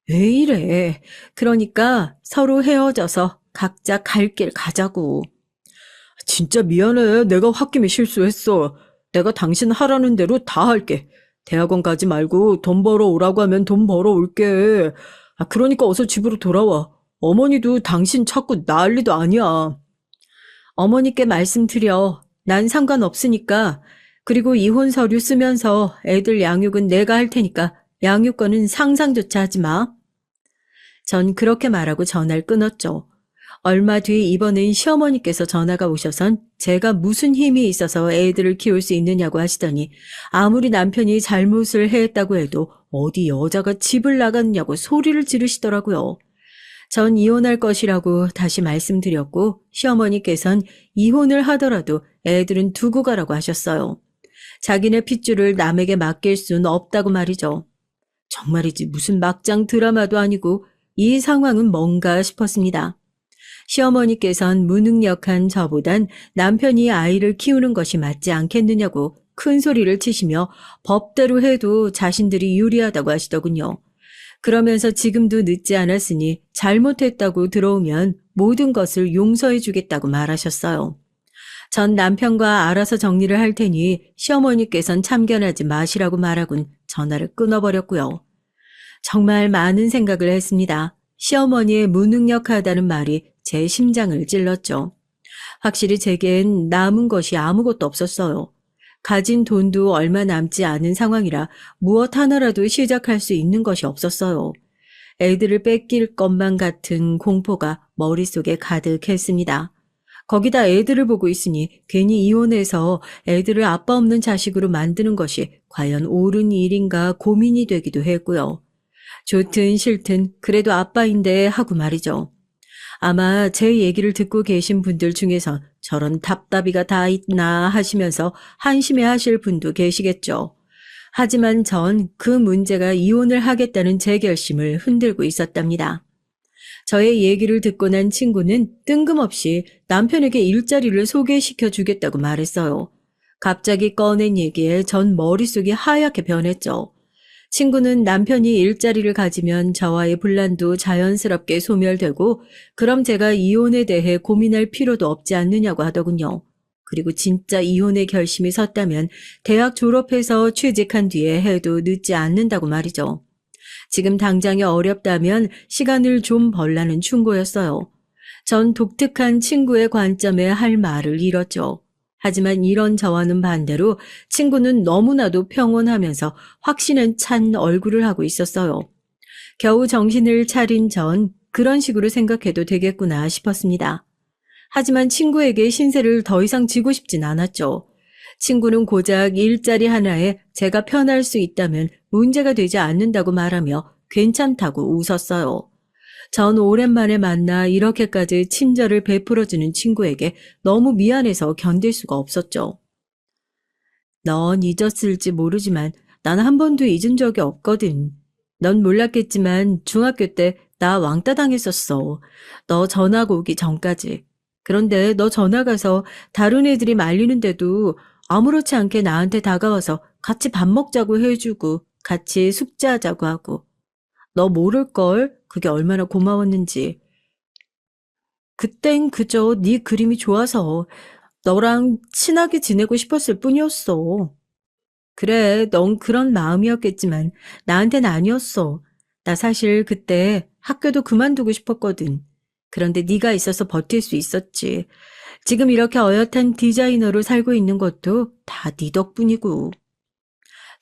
왜 이래? 그러니까 서로 헤어져서 각자 갈 길 가자고. 진짜 미안해. 내가 홧김에 실수했어. 내가 당신 하라는 대로 다 할게. 대학원 가지 말고 돈 벌어 오라고 하면 돈 벌어 올게. 그러니까 어서 집으로 돌아와. 어머니도 당신 찾고 난리도 아니야. 어머니께 말씀드려. 난 상관없으니까. 그리고 이혼 서류 쓰면서 애들 양육은 내가 할 테니까 양육권은 상상조차 하지 마. 전 그렇게 말하고 전화를 끊었죠. 얼마 뒤 이번엔 시어머니께서 전화가 오셔선 제가 무슨 힘이 있어서 애들을 키울 수 있느냐고 하시더니 아무리 남편이 잘못을 했다고 해도 어디 여자가 집을 나갔냐고 소리를 지르시더라고요. 전 이혼할 것이라고 다시 말씀드렸고 시어머니께선 이혼을 하더라도 애들은 두고 가라고 하셨어요. 자기네 핏줄을 남에게 맡길 수는 없다고 말이죠. 정말이지 무슨 막장 드라마도 아니고 이 상황은 뭔가 싶었습니다. 시어머니께선 무능력한 저보단 남편이 아이를 키우는 것이 맞지 않겠느냐고 큰 소리를 치시며 법대로 해도 자신들이 유리하다고 하시더군요. 그러면서 지금도 늦지 않았으니 잘못했다고 들어오면 모든 것을 용서해 주겠다고 말하셨어요. 전 남편과 알아서 정리를 할 테니 시어머니께선 참견하지 마시라고 말하곤 전화를 끊어버렸고요. 정말 많은 생각을 했습니다. 시어머니의 무능력하다는 말이 제 심장을 찔렀죠. 확실히 제겐 남은 것이 아무것도 없었어요. 가진 돈도 얼마 남지 않은 상황이라 무엇 하나라도 시작할 수 있는 것이 없었어요. 애들을 뺏길 것만 같은 공포가 머릿속에 가득했습니다. 거기다 애들을 보고 있으니 괜히 이혼해서 애들을 아빠 없는 자식으로 만드는 것이 과연 옳은 일인가 고민이 되기도 했고요. 좋든 싫든 그래도 아빠인데 하고 말이죠. 아마 제 얘기를 듣고 계신 분들 중에서 저런 답답이가 다 있나 하시면서 한심해 하실 분도 계시겠죠. 하지만 전 그 문제가 이혼을 하겠다는 제 결심을 흔들고 있었답니다. 저의 얘기를 듣고 난 친구는 뜬금없이 남편에게 일자리를 소개시켜 주겠다고 말했어요. 갑자기 꺼낸 얘기에 전 머릿속이 하얗게 변했죠. 친구는 남편이 일자리를 가지면 저와의 분란도 자연스럽게 소멸되고 그럼 제가 이혼에 대해 고민할 필요도 없지 않느냐고 하더군요. 그리고 진짜 이혼의 결심이 섰다면 대학 졸업해서 취직한 뒤에 해도 늦지 않는다고 말이죠. 지금 당장이 어렵다면 시간을 좀 벌라는 충고였어요. 전 독특한 친구의 관점에 할 말을 잃었죠. 하지만 이런 저와는 반대로 친구는 너무나도 평온하면서 확신은 찬 얼굴을 하고 있었어요. 겨우 정신을 차린 전 그런 식으로 생각해도 되겠구나 싶었습니다. 하지만 친구에게 신세를 더 이상 지고 싶진 않았죠. 친구는 고작 일자리 하나에 제가 편할 수 있다면 문제가 되지 않는다고 말하며 괜찮다고 웃었어요. 전 오랜만에 만나 이렇게까지 친절을 베풀어주는 친구에게 너무 미안해서 견딜 수가 없었죠. 넌 잊었을지 모르지만 난 한 번도 잊은 적이 없거든. 넌 몰랐겠지만 중학교 때 나 왕따 당했었어. 너 전학 오기 전까지. 그런데 너 전학 가서 다른 애들이 말리는데도 아무렇지 않게 나한테 다가와서 같이 밥 먹자고 해주고 같이 숙제하자고 하고. 너 모를걸? 그게 얼마나 고마웠는지. 그땐 그저 네 그림이 좋아서 너랑 친하게 지내고 싶었을 뿐이었어. 그래, 넌 그런 마음이었겠지만 나한텐 아니었어. 나 사실 그때 학교도 그만두고 싶었거든. 그런데 네가 있어서 버틸 수 있었지. 지금 이렇게 어엿한 디자이너로 살고 있는 것도 다 네 덕분이고.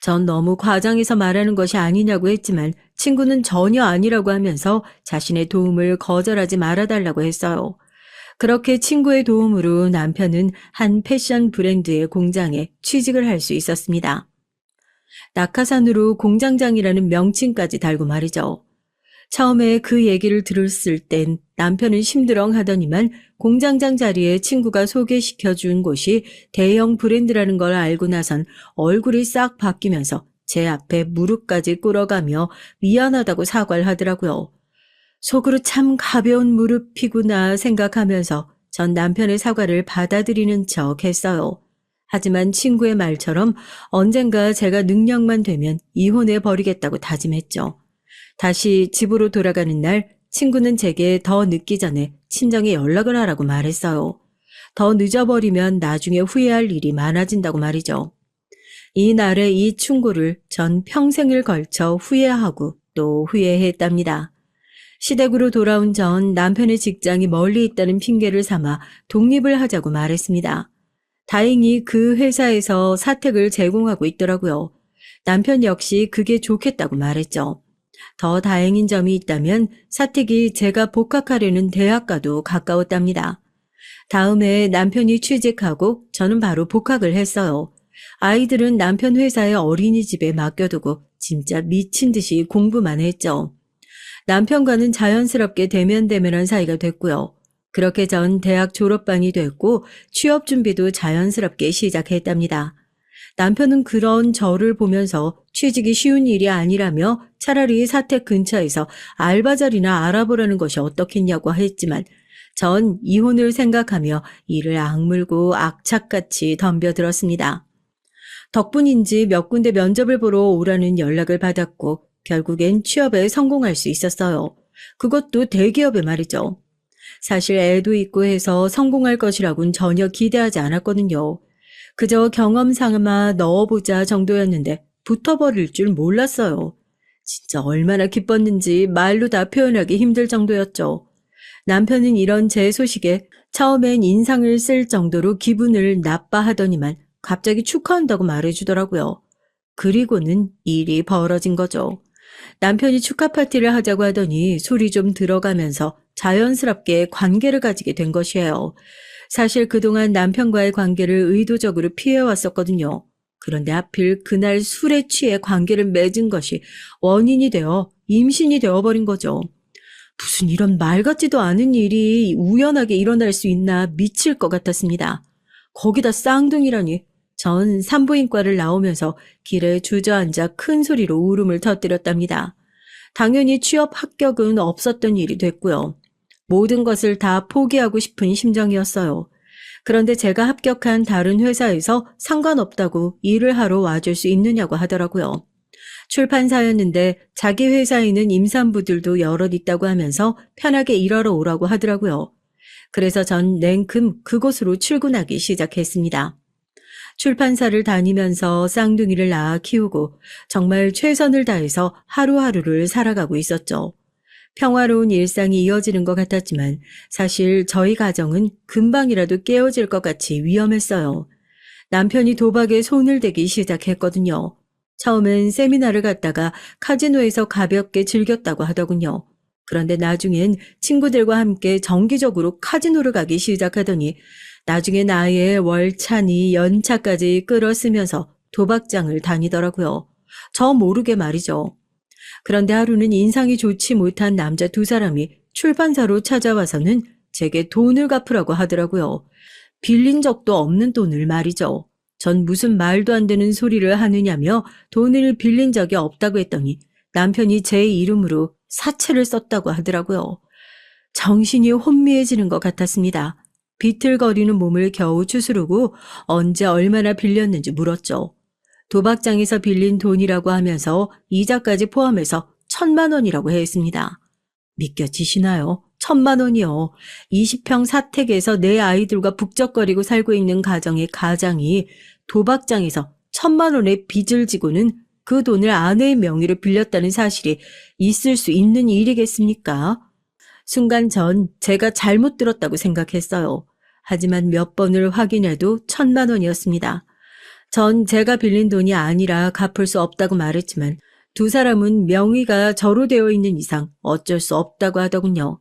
전 너무 과장해서 말하는 것이 아니냐고 했지만 친구는 전혀 아니라고 하면서 자신의 도움을 거절하지 말아달라고 했어요. 그렇게 친구의 도움으로 남편은 한 패션 브랜드의 공장에 취직을 할 수 있었습니다. 낙하산으로 공장장이라는 명칭까지 달고 말이죠. 처음에 그 얘기를 들었을 땐 남편은 심드렁 하더니만 공장장 자리에 친구가 소개시켜 준 곳이 대형 브랜드라는 걸 알고 나선 얼굴이 싹 바뀌면서 제 앞에 무릎까지 꿇어가며 미안하다고 사과를 하더라고요. 속으로 참 가벼운 무릎이구나 생각하면서 전 남편의 사과를 받아들이는 척 했어요. 하지만 친구의 말처럼 언젠가 제가 능력만 되면 이혼해 버리겠다고 다짐했죠. 다시 집으로 돌아가는 날 친구는 제게 더 늦기 전에 친정에 연락을 하라고 말했어요. 더 늦어버리면 나중에 후회할 일이 많아진다고 말이죠. 이 날의 이 충고를 전 평생을 걸쳐 후회하고 또 후회했답니다. 시댁으로 돌아온 전 남편의 직장이 멀리 있다는 핑계를 삼아 독립을 하자고 말했습니다. 다행히 그 회사에서 사택을 제공하고 있더라고요. 남편 역시 그게 좋겠다고 말했죠. 더 다행인 점이 있다면 사택이 제가 복학하려는 대학과도 가까웠답니다. 다음해 남편이 취직하고 저는 바로 복학을 했어요. 아이들은 남편 회사의 어린이집에 맡겨두고 진짜 미친 듯이 공부만 했죠. 남편과는 자연스럽게 대면대면한 사이가 됐고요. 그렇게 전 대학 졸업반이 됐고 취업 준비도 자연스럽게 시작했답니다. 남편은 그런 저를 보면서 취직이 쉬운 일이 아니라며 차라리 사택 근처에서 알바 자리나 알아보라는 것이 어떻겠냐고 했지만 전 이혼을 생각하며 이를 악물고 악착같이 덤벼들었습니다. 덕분인지 몇 군데 면접을 보러 오라는 연락을 받았고 결국엔 취업에 성공할 수 있었어요. 그것도 대기업에 말이죠. 사실 애도 있고 해서 성공할 것이라고는 전혀 기대하지 않았거든요. 그저 경험 삼아 넣어보자 정도였는데 붙어버릴 줄 몰랐어요. 진짜 얼마나 기뻤는지 말로 다 표현하기 힘들 정도였죠. 남편은 이런 제 소식에 처음엔 인상을 쓸 정도로 기분을 나빠하더니만 갑자기 축하한다고 말해주더라고요. 그리고는 일이 벌어진 거죠. 남편이 축하 파티를 하자고 하더니 술이 좀 들어가면서 자연스럽게 관계를 가지게 된 것이에요. 사실 그동안 남편과의 관계를 의도적으로 피해왔었거든요. 그런데 하필 그날 술에 취해 관계를 맺은 것이 원인이 되어 임신이 되어버린 거죠. 무슨 이런 말 같지도 않은 일이 우연하게 일어날 수 있나 미칠 것 같았습니다. 거기다 쌍둥이라니. 전 산부인과를 나오면서 길에 주저앉아 큰 소리로 울음을 터뜨렸답니다. 당연히 취업 합격은 없었던 일이 됐고요. 모든 것을 다 포기하고 싶은 심정이었어요. 그런데 제가 합격한 다른 회사에서 상관없다고 일을 하러 와줄 수 있느냐고 하더라고요. 출판사였는데 자기 회사에는 임산부들도 여럿 있다고 하면서 편하게 일하러 오라고 하더라고요. 그래서 전 냉큼 그곳으로 출근하기 시작했습니다. 출판사를 다니면서 쌍둥이를 낳아 키우고 정말 최선을 다해서 하루하루를 살아가고 있었죠. 평화로운 일상이 이어지는 것 같았지만 사실 저희 가정은 금방이라도 깨어질 것 같이 위험했어요. 남편이 도박에 손을 대기 시작했거든요. 처음엔 세미나를 갔다가 카지노에서 가볍게 즐겼다고 하더군요. 그런데 나중엔 친구들과 함께 정기적으로 카지노를 가기 시작하더니 나중엔 아예 월차니 연차까지 끌어쓰면서 도박장을 다니더라고요. 저 모르게 말이죠. 그런데 하루는 인상이 좋지 못한 남자 두 사람이 출판사로 찾아와서는 제게 돈을 갚으라고 하더라고요. 빌린 적도 없는 돈을 말이죠. 전 무슨 말도 안 되는 소리를 하느냐며 돈을 빌린 적이 없다고 했더니 남편이 제 이름으로 사채를 썼다고 하더라고요. 정신이 혼미해지는 것 같았습니다. 비틀거리는 몸을 겨우 추스르고 언제 얼마나 빌렸는지 물었죠. 도박장에서 빌린 돈이라고 하면서 이자까지 포함해서 1,000만 원이라고 했습니다. 믿겨지시나요? 1,000만 원이요. 20평 사택에서 내 아이들과 북적거리고 살고 있는 가정의 가장이 도박장에서 1,000만 원의 빚을 지고는 그 돈을 아내의 명의로 빌렸다는 사실이 있을 수 있는 일이겠습니까? 순간 전 제가 잘못 들었다고 생각했어요. 하지만 몇 번을 확인해도 1,000만 원이었습니다. 전 제가 빌린 돈이 아니라 갚을 수 없다고 말했지만 두 사람은 명의가 저로 되어 있는 이상 어쩔 수 없다고 하더군요.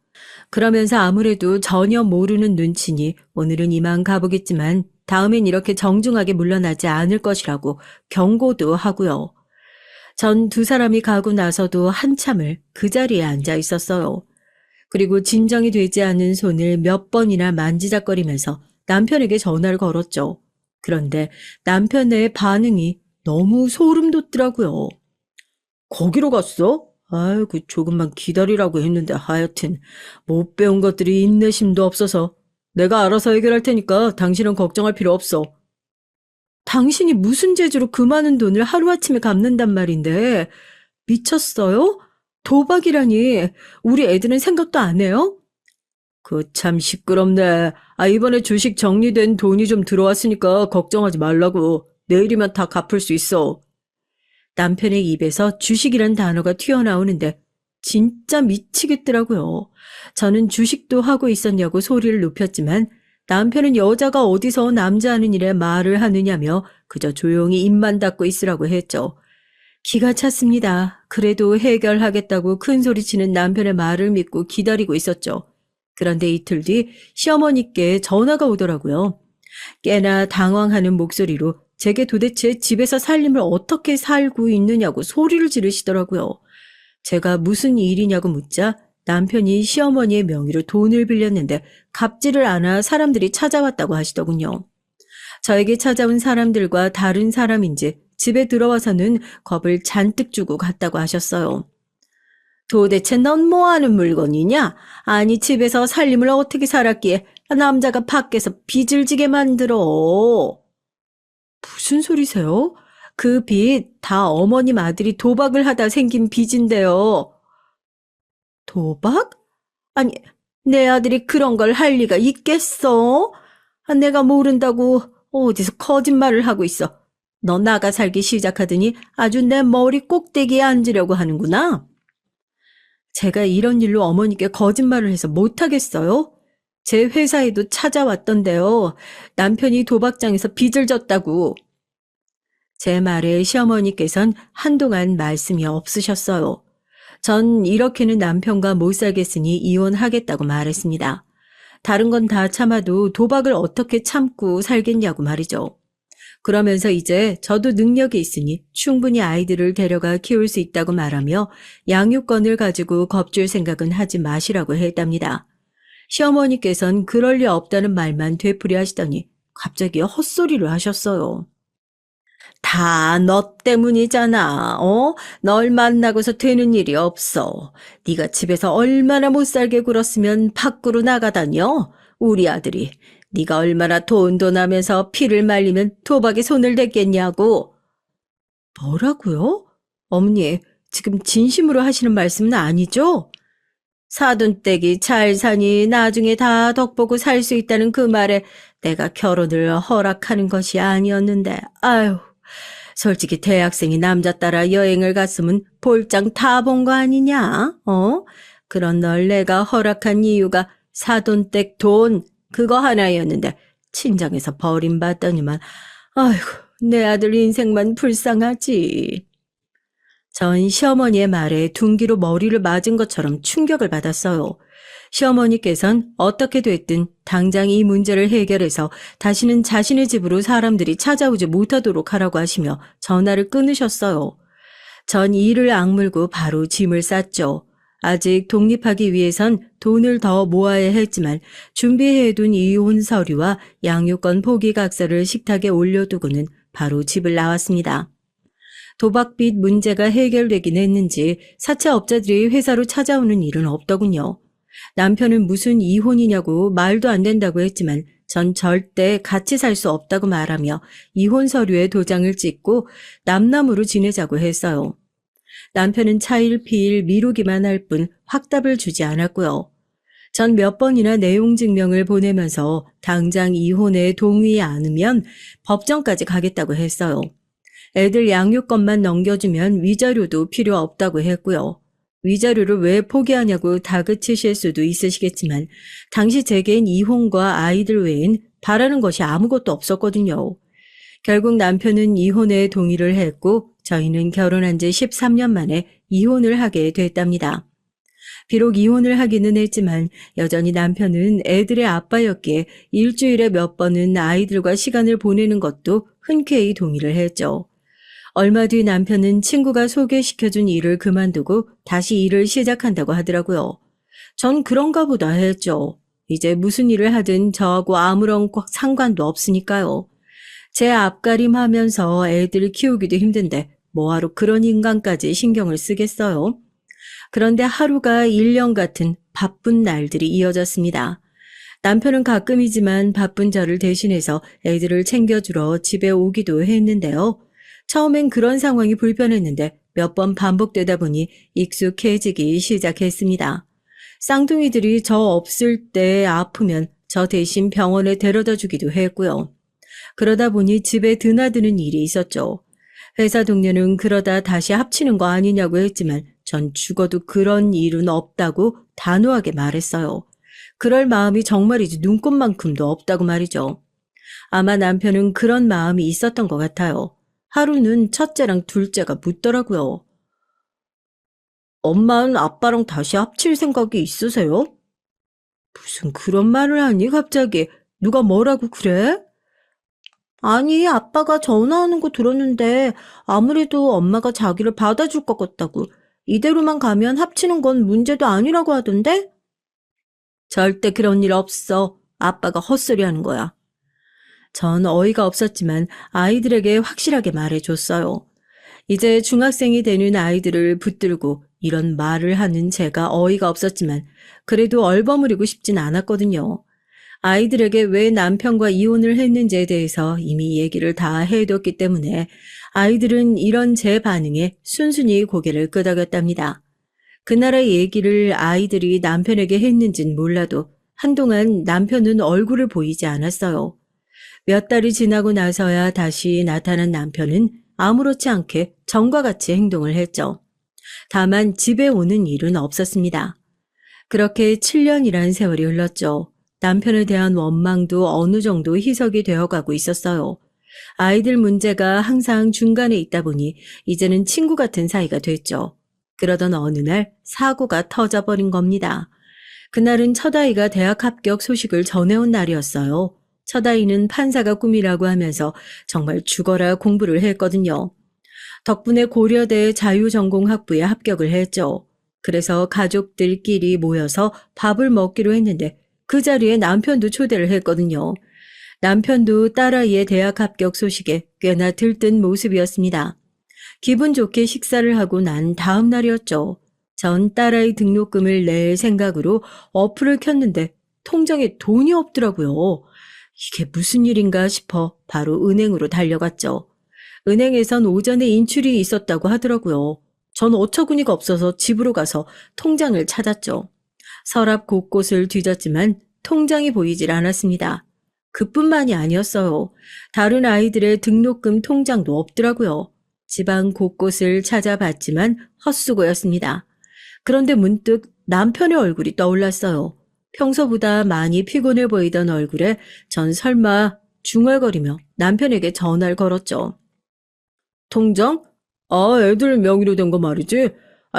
그러면서 아무래도 전혀 모르는 눈치니 오늘은 이만 가보겠지만 다음엔 이렇게 정중하게 물러나지 않을 것이라고 경고도 하고요. 전 두 사람이 가고 나서도 한참을 그 자리에 앉아 있었어요. 그리고 진정이 되지 않은 손을 몇 번이나 만지작거리면서 남편에게 전화를 걸었죠. 그런데 남편의 반응이 너무 소름 돋더라고요. 거기로 갔어? 아이고, 조금만 기다리라고 했는데 하여튼 못 배운 것들이 인내심도 없어서 내가 알아서 해결할 테니까 당신은 걱정할 필요 없어. 당신이 무슨 재주로 그 많은 돈을 하루아침에 갚는단 말인데 미쳤어요? 도박이라니 우리 애들은 생각도 안 해요? 그 참 시끄럽네. 이번에 주식 정리된 돈이 좀 들어왔으니까 걱정하지 말라고. 내일이면 다 갚을 수 있어. 남편의 입에서 주식이란 단어가 튀어나오는데 진짜 미치겠더라고요. 저는 주식도 하고 있었냐고 소리를 높였지만 남편은 여자가 어디서 남자 하는 일에 말을 하느냐며 그저 조용히 입만 닫고 있으라고 했죠. 기가 찼습니다. 그래도 해결하겠다고 큰 소리치는 남편의 말을 믿고 기다리고 있었죠. 그런데 이틀 뒤 시어머니께 전화가 오더라고요. 꽤나 당황하는 목소리로 제게 도대체 집에서 살림을 어떻게 살고 있느냐고 소리를 지르시더라고요. 제가 무슨 일이냐고 묻자 남편이 시어머니의 명의로 돈을 빌렸는데 갚지를 않아 사람들이 찾아왔다고 하시더군요. 저에게 찾아온 사람들과 다른 사람인지 집에 들어와서는 겁을 잔뜩 주고 갔다고 하셨어요. 도대체 넌 뭐하는 물건이냐? 아니 집에서 살림을 어떻게 살았기에 남자가 밖에서 빚을 지게 만들어. 무슨 소리세요? 그 빚 다 어머님 아들이 도박을 하다 생긴 빚인데요. 도박? 아니 내 아들이 그런 걸 할 리가 있겠어? 내가 모른다고 어디서 거짓말을 하고 있어. 너 나가 살기 시작하더니 아주 내 머리 꼭대기에 앉으려고 하는구나. 제가 이런 일로 어머니께 거짓말을 해서 못하겠어요? 제 회사에도 찾아왔던데요. 남편이 도박장에서 빚을 졌다고. 제 말에 시어머니께선 한동안 말씀이 없으셨어요. 전 이렇게는 남편과 못 살겠으니 이혼하겠다고 말했습니다. 다른 건 다 참아도 도박을 어떻게 참고 살겠냐고 말이죠. 그러면서 이제 저도 능력이 있으니 충분히 아이들을 데려가 키울 수 있다고 말하며 양육권을 가지고 겁줄 생각은 하지 마시라고 했답니다. 시어머니께선 그럴 리 없다는 말만 되풀이 하시더니 갑자기 헛소리를 하셨어요. 다 너 때문이잖아. 널 만나고서 되는 일이 없어. 네가 집에서 얼마나 못 살게 굴었으면 밖으로 나가다녀. 우리 아들이 네가 얼마나 돈도 나면서 피를 말리면 도박에 손을 댔겠냐고. 뭐라고요? 어머니, 지금 진심으로 하시는 말씀은 아니죠? 사돈댁이 잘 사니 나중에 다 덕보고 살 수 있다는 그 말에 내가 결혼을 허락하는 것이 아니었는데, 아유, 솔직히 대학생이 남자 따라 여행을 갔으면 볼장 다 본 거 아니냐? 그런 널 내가 허락한 이유가 사돈댁 돈, 그거 하나였는데 친정에서 버림받더니만, 아이고, 내 아들 인생만 불쌍하지. 전 시어머니의 말에 둔기로 머리를 맞은 것처럼 충격을 받았어요. 시어머니께선 어떻게 됐든 당장 이 문제를 해결해서 다시는 자신의 집으로 사람들이 찾아오지 못하도록 하라고 하시며 전화를 끊으셨어요. 전 이를 악물고 바로 짐을 쌌죠. 아직 독립하기 위해선 돈을 더 모아야 했지만 준비해둔 이혼 서류와 양육권 포기각서를 식탁에 올려두고는 바로 집을 나왔습니다. 도박빚 문제가 해결되긴 했는지 사채업자들이 회사로 찾아오는 일은 없더군요. 남편은 무슨 이혼이냐고 말도 안 된다고 했지만 전 절대 같이 살 수 없다고 말하며 이혼 서류에 도장을 찍고 남남으로 지내자고 했어요. 남편은 차일피일 미루기만 할 뿐 확답을 주지 않았고요. 전 몇 번이나 내용 증명을 보내면서 당장 이혼에 동의 않으면 법정까지 가겠다고 했어요. 애들 양육권만 넘겨주면 위자료도 필요 없다고 했고요. 위자료를 왜 포기하냐고 다그치실 수도 있으시겠지만 당시 제겐 이혼과 아이들 외엔 바라는 것이 아무것도 없었거든요. 결국 남편은 이혼에 동의를 했고 저희는 결혼한 지 13년 만에 이혼을 하게 됐답니다. 비록 이혼을 하기는 했지만 여전히 남편은 애들의 아빠였기에 일주일에 몇 번은 아이들과 시간을 보내는 것도 흔쾌히 동의를 했죠. 얼마 뒤 남편은 친구가 소개시켜준 일을 그만두고 다시 일을 시작한다고 하더라고요. 전 그런가 보다 했죠. 이제 무슨 일을 하든 저하고 아무런 상관도 없으니까요. 제 앞가림하면서 애들 키우기도 힘든데 뭐하러 그런 인간까지 신경을 쓰겠어요. 그런데 하루가 1년 같은 바쁜 날들이 이어졌습니다. 남편은 가끔이지만 바쁜 저를 대신해서 애들을 챙겨주러 집에 오기도 했는데요. 처음엔 그런 상황이 불편했는데 몇 번 반복되다 보니 익숙해지기 시작했습니다. 쌍둥이들이 저 없을 때 아프면 저 대신 병원에 데려다 주기도 했고요. 그러다 보니 집에 드나드는 일이 있었죠. 회사 동료는 그러다 다시 합치는 거 아니냐고 했지만 전 죽어도 그런 일은 없다고 단호하게 말했어요. 그럴 마음이 정말이지 눈꽃만큼도 없다고 말이죠. 아마 남편은 그런 마음이 있었던 것 같아요. 하루는 첫째랑 둘째가 묻더라고요. 엄마는 아빠랑 다시 합칠 생각이 있으세요? 무슨 그런 말을 하니 갑자기. 누가 뭐라고 그래? 아니, 아빠가 전화하는 거 들었는데 아무래도 엄마가 자기를 받아줄 것 같다고. 이대로만 가면 합치는 건 문제도 아니라고 하던데? 절대 그런 일 없어. 아빠가 헛소리 하는 거야. 전 어이가 없었지만 아이들에게 확실하게 말해줬어요. 이제 중학생이 되는 아이들을 붙들고 이런 말을 하는 제가 어이가 없었지만 그래도 얼버무리고 싶진 않았거든요. 아이들에게 왜 남편과 이혼을 했는지에 대해서 이미 얘기를 다 해뒀기 때문에 아이들은 이런 제 반응에 순순히 고개를 끄덕였답니다. 그날의 얘기를 아이들이 남편에게 했는진 몰라도 한동안 남편은 얼굴을 보이지 않았어요. 몇 달이 지나고 나서야 다시 나타난 남편은 아무렇지 않게 전과 같이 행동을 했죠. 다만 집에 오는 일은 없었습니다. 그렇게 7년이란 세월이 흘렀죠. 남편에 대한 원망도 어느 정도 희석이 되어가고 있었어요. 아이들 문제가 항상 중간에 있다 보니 이제는 친구 같은 사이가 됐죠. 그러던 어느 날 사고가 터져버린 겁니다. 그날은 첫아이가 대학 합격 소식을 전해온 날이었어요. 첫아이는 판사가 꿈이라고 하면서 정말 죽어라 공부를 했거든요. 덕분에 고려대 자유전공학부에 합격을 했죠. 그래서 가족들끼리 모여서 밥을 먹기로 했는데 그 자리에 남편도 초대를 했거든요. 남편도 딸아이의 대학 합격 소식에 꽤나 들뜬 모습이었습니다. 기분 좋게 식사를 하고 난 다음 날이었죠. 전 딸아이 등록금을 낼 생각으로 어플을 켰는데 통장에 돈이 없더라고요. 이게 무슨 일인가 싶어 바로 은행으로 달려갔죠. 은행에선 오전에 인출이 있었다고 하더라고요. 전 어처구니가 없어서 집으로 가서 통장을 찾았죠. 서랍 곳곳을 뒤졌지만 통장이 보이질 않았습니다. 그뿐만이 아니었어요. 다른 아이들의 등록금 통장도 없더라고요. 집안 곳곳을 찾아봤지만 헛수고였습니다. 그런데 문득 남편의 얼굴이 떠올랐어요. 평소보다 많이 피곤해 보이던 얼굴에 전 설마 중얼거리며 남편에게 전화를 걸었죠. 통장? 애들 명의로 된 거 말이지?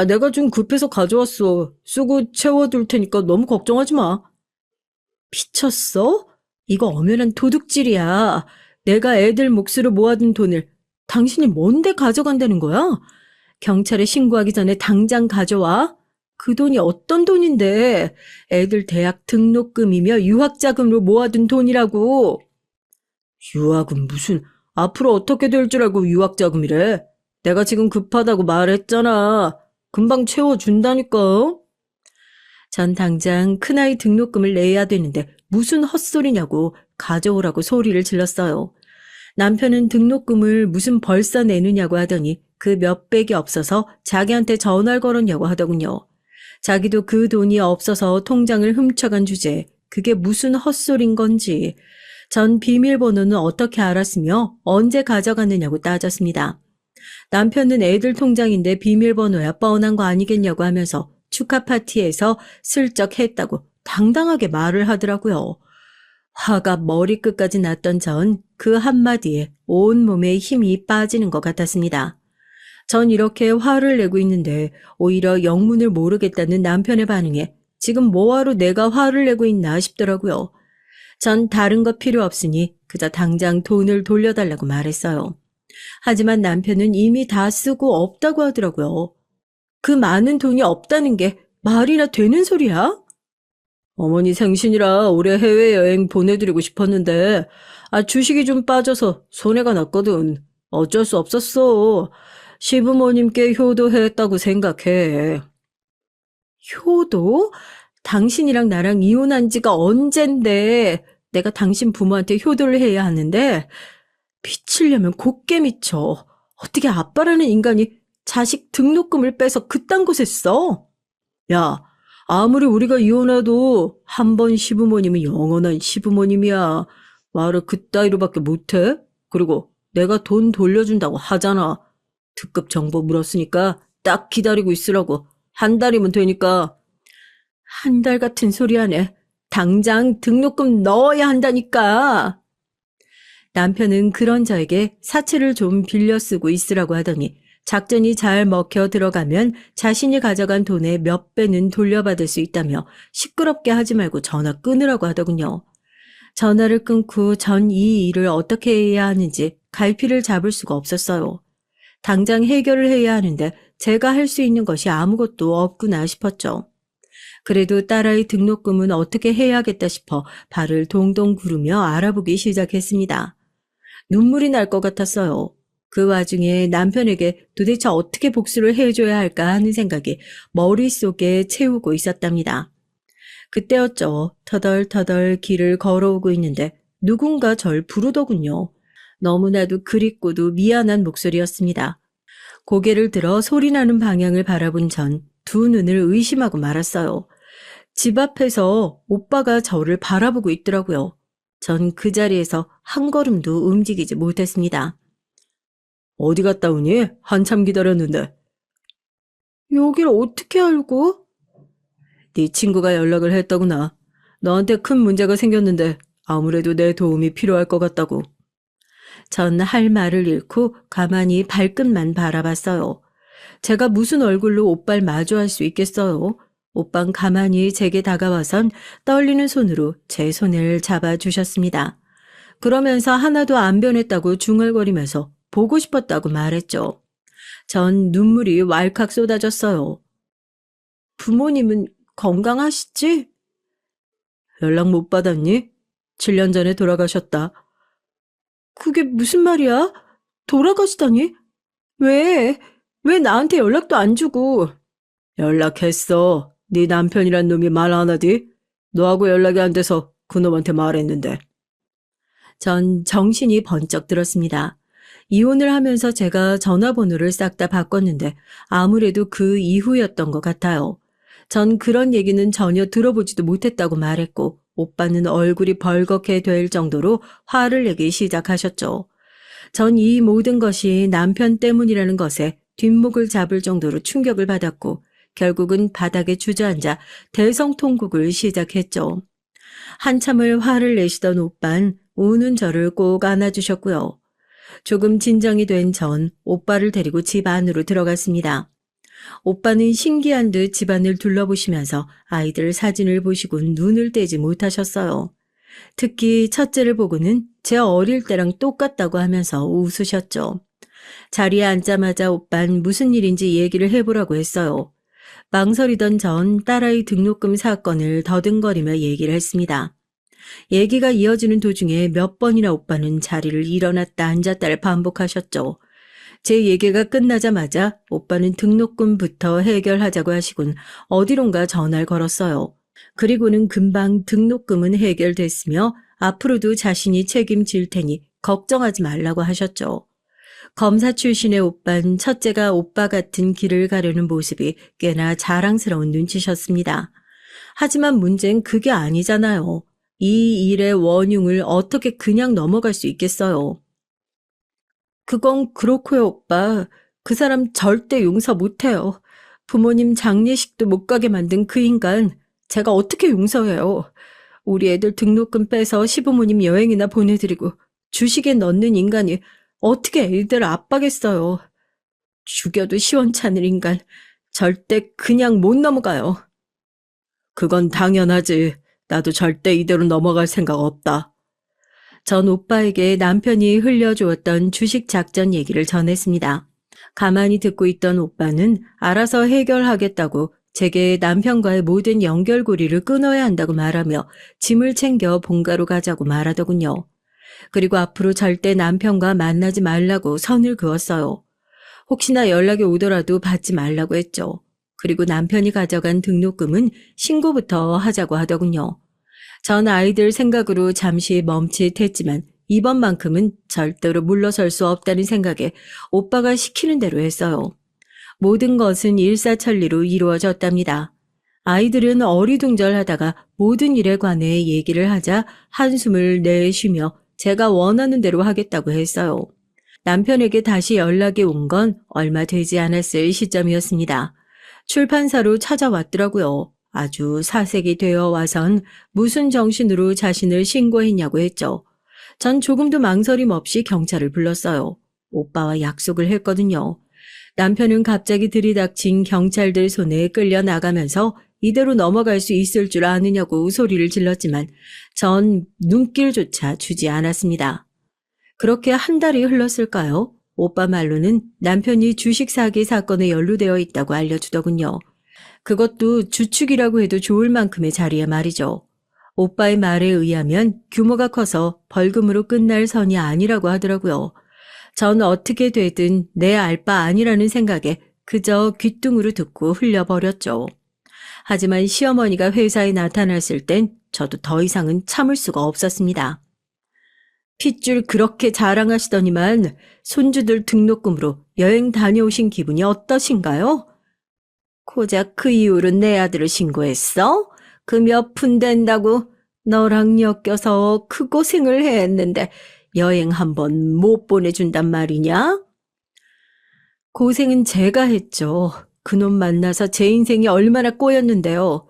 내가 좀 급해서 가져왔어. 쓰고 채워둘 테니까 너무 걱정하지 마. 미쳤어? 이거 엄연한 도둑질이야. 내가 애들 몫으로 모아둔 돈을 당신이 뭔데 가져간다는 거야? 경찰에 신고하기 전에 당장 가져와. 그 돈이 어떤 돈인데? 애들 대학 등록금이며 유학자금으로 모아둔 돈이라고. 유학은 무슨, 앞으로 어떻게 될 줄 알고 유학자금이래? 내가 지금 급하다고 말했잖아. 금방 채워준다니까. 전 당장 큰아이 등록금을 내야 되는데 무슨 헛소리냐고 가져오라고 소리를 질렀어요. 남편은 등록금을 무슨 벌써 내느냐고 하더니 그 몇백이 없어서 자기한테 전화를 걸었냐고 하더군요. 자기도 그 돈이 없어서 통장을 훔쳐간 주제에 그게 무슨 헛소린 건지 전 비밀번호는 어떻게 알았으며 언제 가져갔느냐고 따졌습니다. 남편은 애들 통장인데 비밀번호야 뻔한 거 아니겠냐고 하면서 축하 파티에서 슬쩍 했다고 당당하게 말을 하더라고요. 화가 머리끝까지 났던 전 그 한마디에 온몸에 힘이 빠지는 것 같았습니다. 전 이렇게 화를 내고 있는데 오히려 영문을 모르겠다는 남편의 반응에 지금 뭐하러 내가 화를 내고 있나 싶더라고요. 전 다른 거 필요 없으니 그저 당장 돈을 돌려달라고 말했어요. 하지만 남편은 이미 다 쓰고 없다고 하더라고요. 그 많은 돈이 없다는 게 말이나 되는 소리야? 어머니 생신이라 올해 해외여행 보내드리고 싶었는데 주식이 좀 빠져서 손해가 났거든. 어쩔 수 없었어. 시부모님께 효도했다고 생각해. 효도? 당신이랑 나랑 이혼한 지가 언젠데 내가 당신 부모한테 효도를 해야 하는데 미치려면 곱게 미쳐. 어떻게 아빠라는 인간이 자식 등록금을 빼서 그딴 곳에 써? 야, 아무리 우리가 이혼해도 한 번 시부모님은 영원한 시부모님이야. 말을 그따위로밖에 못해? 그리고 내가 돈 돌려준다고 하잖아. 특급 정보 물었으니까 딱 기다리고 있으라고. 한 달이면 되니까. 한 달 같은 소리 하네. 당장 등록금 넣어야 한다니까. 남편은 그런 저에게 사채를 좀 빌려 쓰고 있으라고 하더니 작전이 잘 먹혀 들어가면 자신이 가져간 돈의 몇 배는 돌려받을 수 있다며 시끄럽게 하지 말고 전화 끊으라고 하더군요. 전화를 끊고 전 이 일을 어떻게 해야 하는지 갈피를 잡을 수가 없었어요. 당장 해결을 해야 하는데 제가 할 수 있는 것이 아무것도 없구나 싶었죠. 그래도 딸아이 등록금은 어떻게 해야겠다 싶어 발을 동동 구르며 알아보기 시작했습니다. 눈물이 날 것 같았어요. 그 와중에 남편에게 도대체 어떻게 복수를 해줘야 할까 하는 생각이 머릿속에 채우고 있었답니다. 그때였죠. 터덜터덜 길을 걸어오고 있는데 누군가 절 부르더군요. 너무나도 그립고도 미안한 목소리였습니다. 고개를 들어 소리나는 방향을 바라본 전 두 눈을 의심하고 말았어요. 집 앞에서 오빠가 저를 바라보고 있더라고요. 전 그 자리에서 한 걸음도 움직이지 못했습니다. 어디 갔다 오니? 한참 기다렸는데. 여길 어떻게 알고? 네 친구가 연락을 했더구나. 너한테 큰 문제가 생겼는데 아무래도 내 도움이 필요할 것 같다고. 전 할 말을 잃고 가만히 발끝만 바라봤어요. 제가 무슨 얼굴로 오빠를 마주할 수 있겠어요? 오빤 가만히 제게 다가와선 떨리는 손으로 제 손을 잡아주셨습니다. 그러면서 하나도 안 변했다고 중얼거리면서 보고 싶었다고 말했죠. 전 눈물이 왈칵 쏟아졌어요. 부모님은 건강하시지? 연락 못 받았니? 7년 전에 돌아가셨다. 그게 무슨 말이야? 돌아가시다니? 왜? 왜 나한테 연락도 안 주고? 연락했어. 네 남편이란 놈이 말 안 하디? 너하고 연락이 안 돼서 그놈한테 말했는데. 전 정신이 번쩍 들었습니다. 이혼을 하면서 제가 전화번호를 싹 다 바꿨는데 아무래도 그 이후였던 것 같아요. 전 그런 얘기는 전혀 들어보지도 못했다고 말했고 오빠는 얼굴이 벌겋게 될 정도로 화를 내기 시작하셨죠. 전 이 모든 것이 남편 때문이라는 것에 뒷목을 잡을 정도로 충격을 받았고 결국은 바닥에 주저앉아 대성통곡을 시작했죠. 한참을 화를 내시던 오빤 우는 저를 꼭 안아주셨고요. 조금 진정이 된 전 오빠를 데리고 집 안으로 들어갔습니다. 오빠는 신기한 듯 집안을 둘러보시면서 아이들 사진을 보시고 눈을 떼지 못하셨어요. 특히 첫째를 보고는 제 어릴 때랑 똑같다고 하면서 웃으셨죠. 자리에 앉자마자 오빤 무슨 일인지 얘기를 해보라고 했어요. 망설이던 전 딸아이 등록금 사건을 더듬거리며 얘기를 했습니다. 얘기가 이어지는 도중에 몇 번이나 오빠는 자리를 일어났다 앉았다를 반복하셨죠. 제 얘기가 끝나자마자 오빠는 등록금부터 해결하자고 하시곤 어디론가 전화를 걸었어요. 그리고는 금방 등록금은 해결됐으며 앞으로도 자신이 책임질 테니 걱정하지 말라고 하셨죠. 검사 출신의 오빤 첫째가 오빠 같은 길을 가려는 모습이 꽤나 자랑스러운 눈치셨습니다. 하지만 문제는 그게 아니잖아요. 이 일의 원흉을 어떻게 그냥 넘어갈 수 있겠어요. 그건 그렇고요, 오빠. 그 사람 절대 용서 못해요. 부모님 장례식도 못 가게 만든 그 인간, 제가 어떻게 용서해요? 우리 애들 등록금 빼서 시부모님 여행이나 보내드리고 주식에 넣는 인간이 어떻게 애들 압박했어요. 죽여도 시원찮을 인간, 절대 그냥 못 넘어가요. 그건 당연하지. 나도 절대 이대로 넘어갈 생각 없다. 전 오빠에게 남편이 흘려주었던 주식 작전 얘기를 전했습니다. 가만히 듣고 있던 오빠는 알아서 해결하겠다고 제게 남편과의 모든 연결고리를 끊어야 한다고 말하며 짐을 챙겨 본가로 가자고 말하더군요. 그리고 앞으로 절대 남편과 만나지 말라고 선을 그었어요. 혹시나 연락이 오더라도 받지 말라고 했죠. 그리고 남편이 가져간 등록금은 신고부터 하자고 하더군요. 전 아이들 생각으로 잠시 멈칫했지만 이번만큼은 절대로 물러설 수 없다는 생각에 오빠가 시키는 대로 했어요. 모든 것은 일사천리로 이루어졌답니다. 아이들은 어리둥절하다가 모든 일에 관해 얘기를 하자 한숨을 내쉬며 제가 원하는 대로 하겠다고 했어요. 남편에게 다시 연락이 온 건 얼마 되지 않았을 시점이었습니다. 출판사로 찾아왔더라고요. 아주 사색이 되어 와선 무슨 정신으로 자신을 신고했냐고 했죠. 전 조금도 망설임 없이 경찰을 불렀어요. 오빠와 약속을 했거든요. 남편은 갑자기 들이닥친 경찰들 손에 끌려 나가면서 이대로 넘어갈 수 있을 줄 아느냐고 소리를 질렀지만 전 눈길조차 주지 않았습니다. 그렇게 한 달이 흘렀을까요? 오빠 말로는 남편이 주식 사기 사건에 연루되어 있다고 알려주더군요. 그것도 주축이라고 해도 좋을 만큼의 자리에 말이죠. 오빠의 말에 의하면 규모가 커서 벌금으로 끝날 선이 아니라고 하더라고요. 전 어떻게 되든 내 알 바 아니라는 생각에 그저 귓등으로 듣고 흘려버렸죠. 하지만 시어머니가 회사에 나타났을 땐 저도 더 이상은 참을 수가 없었습니다. 핏줄 그렇게 자랑하시더니만 손주들 등록금으로 여행 다녀오신 기분이 어떠신가요? 고작 그 이후로 내 아들을 신고했어? 그 몇 푼 된다고 너랑 엮여서 그 고생을 했는데 여행 한 번 못 보내준단 말이냐? 고생은 제가 했죠. 그놈 만나서 제 인생이 얼마나 꼬였는데요.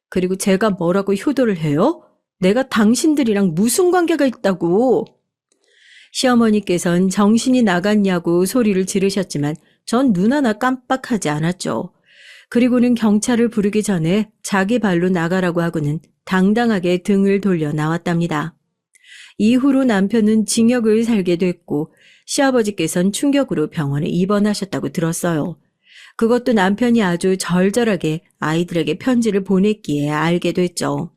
그리고 제가 뭐라고 효도를 해요? 내가 당신들이랑 무슨 관계가 있다고? 시어머니께선 정신이 나갔냐고 소리를 지르셨지만 전 눈 하나 깜빡하지 않았죠. 그리고는 경찰을 부르기 전에 자기 발로 나가라고 하고는 당당하게 등을 돌려 나왔답니다. 이후로 남편은 징역을 살게 됐고 시아버지께선 충격으로 병원에 입원하셨다고 들었어요. 그것도 남편이 아주 절절하게 아이들에게 편지를 보냈기에 알게 됐죠.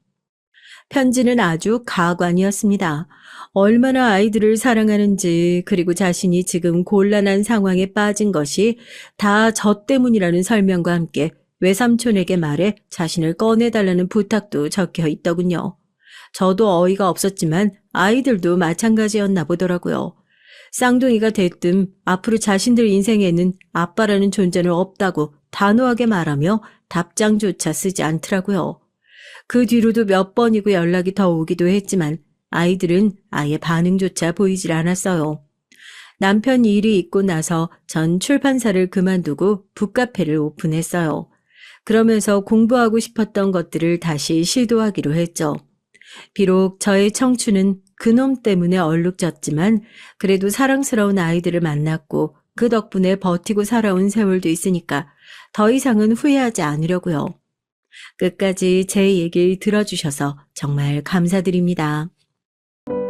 편지는 아주 가관이었습니다. 얼마나 아이들을 사랑하는지 그리고 자신이 지금 곤란한 상황에 빠진 것이 다 저 때문이라는 설명과 함께 외삼촌에게 말해 자신을 꺼내달라는 부탁도 적혀 있더군요. 저도 어이가 없었지만 아이들도 마찬가지였나 보더라고요. 쌍둥이가 됐든 앞으로 자신들 인생에는 아빠라는 존재는 없다고 단호하게 말하며 답장조차 쓰지 않더라고요. 그 뒤로도 몇 번이고 연락이 더 오기도 했지만 아이들은 아예 반응조차 보이질 않았어요. 남편 일이 있고 나서 전 출판사를 그만두고 북카페를 오픈했어요. 그러면서 공부하고 싶었던 것들을 다시 시도하기로 했죠. 비록 저의 청춘은 그놈 때문에 얼룩졌지만 그래도 사랑스러운 아이들을 만났고 그 덕분에 버티고 살아온 세월도 있으니까 더 이상은 후회하지 않으려고요. 끝까지 제 얘기 들어주셔서 정말 감사드립니다.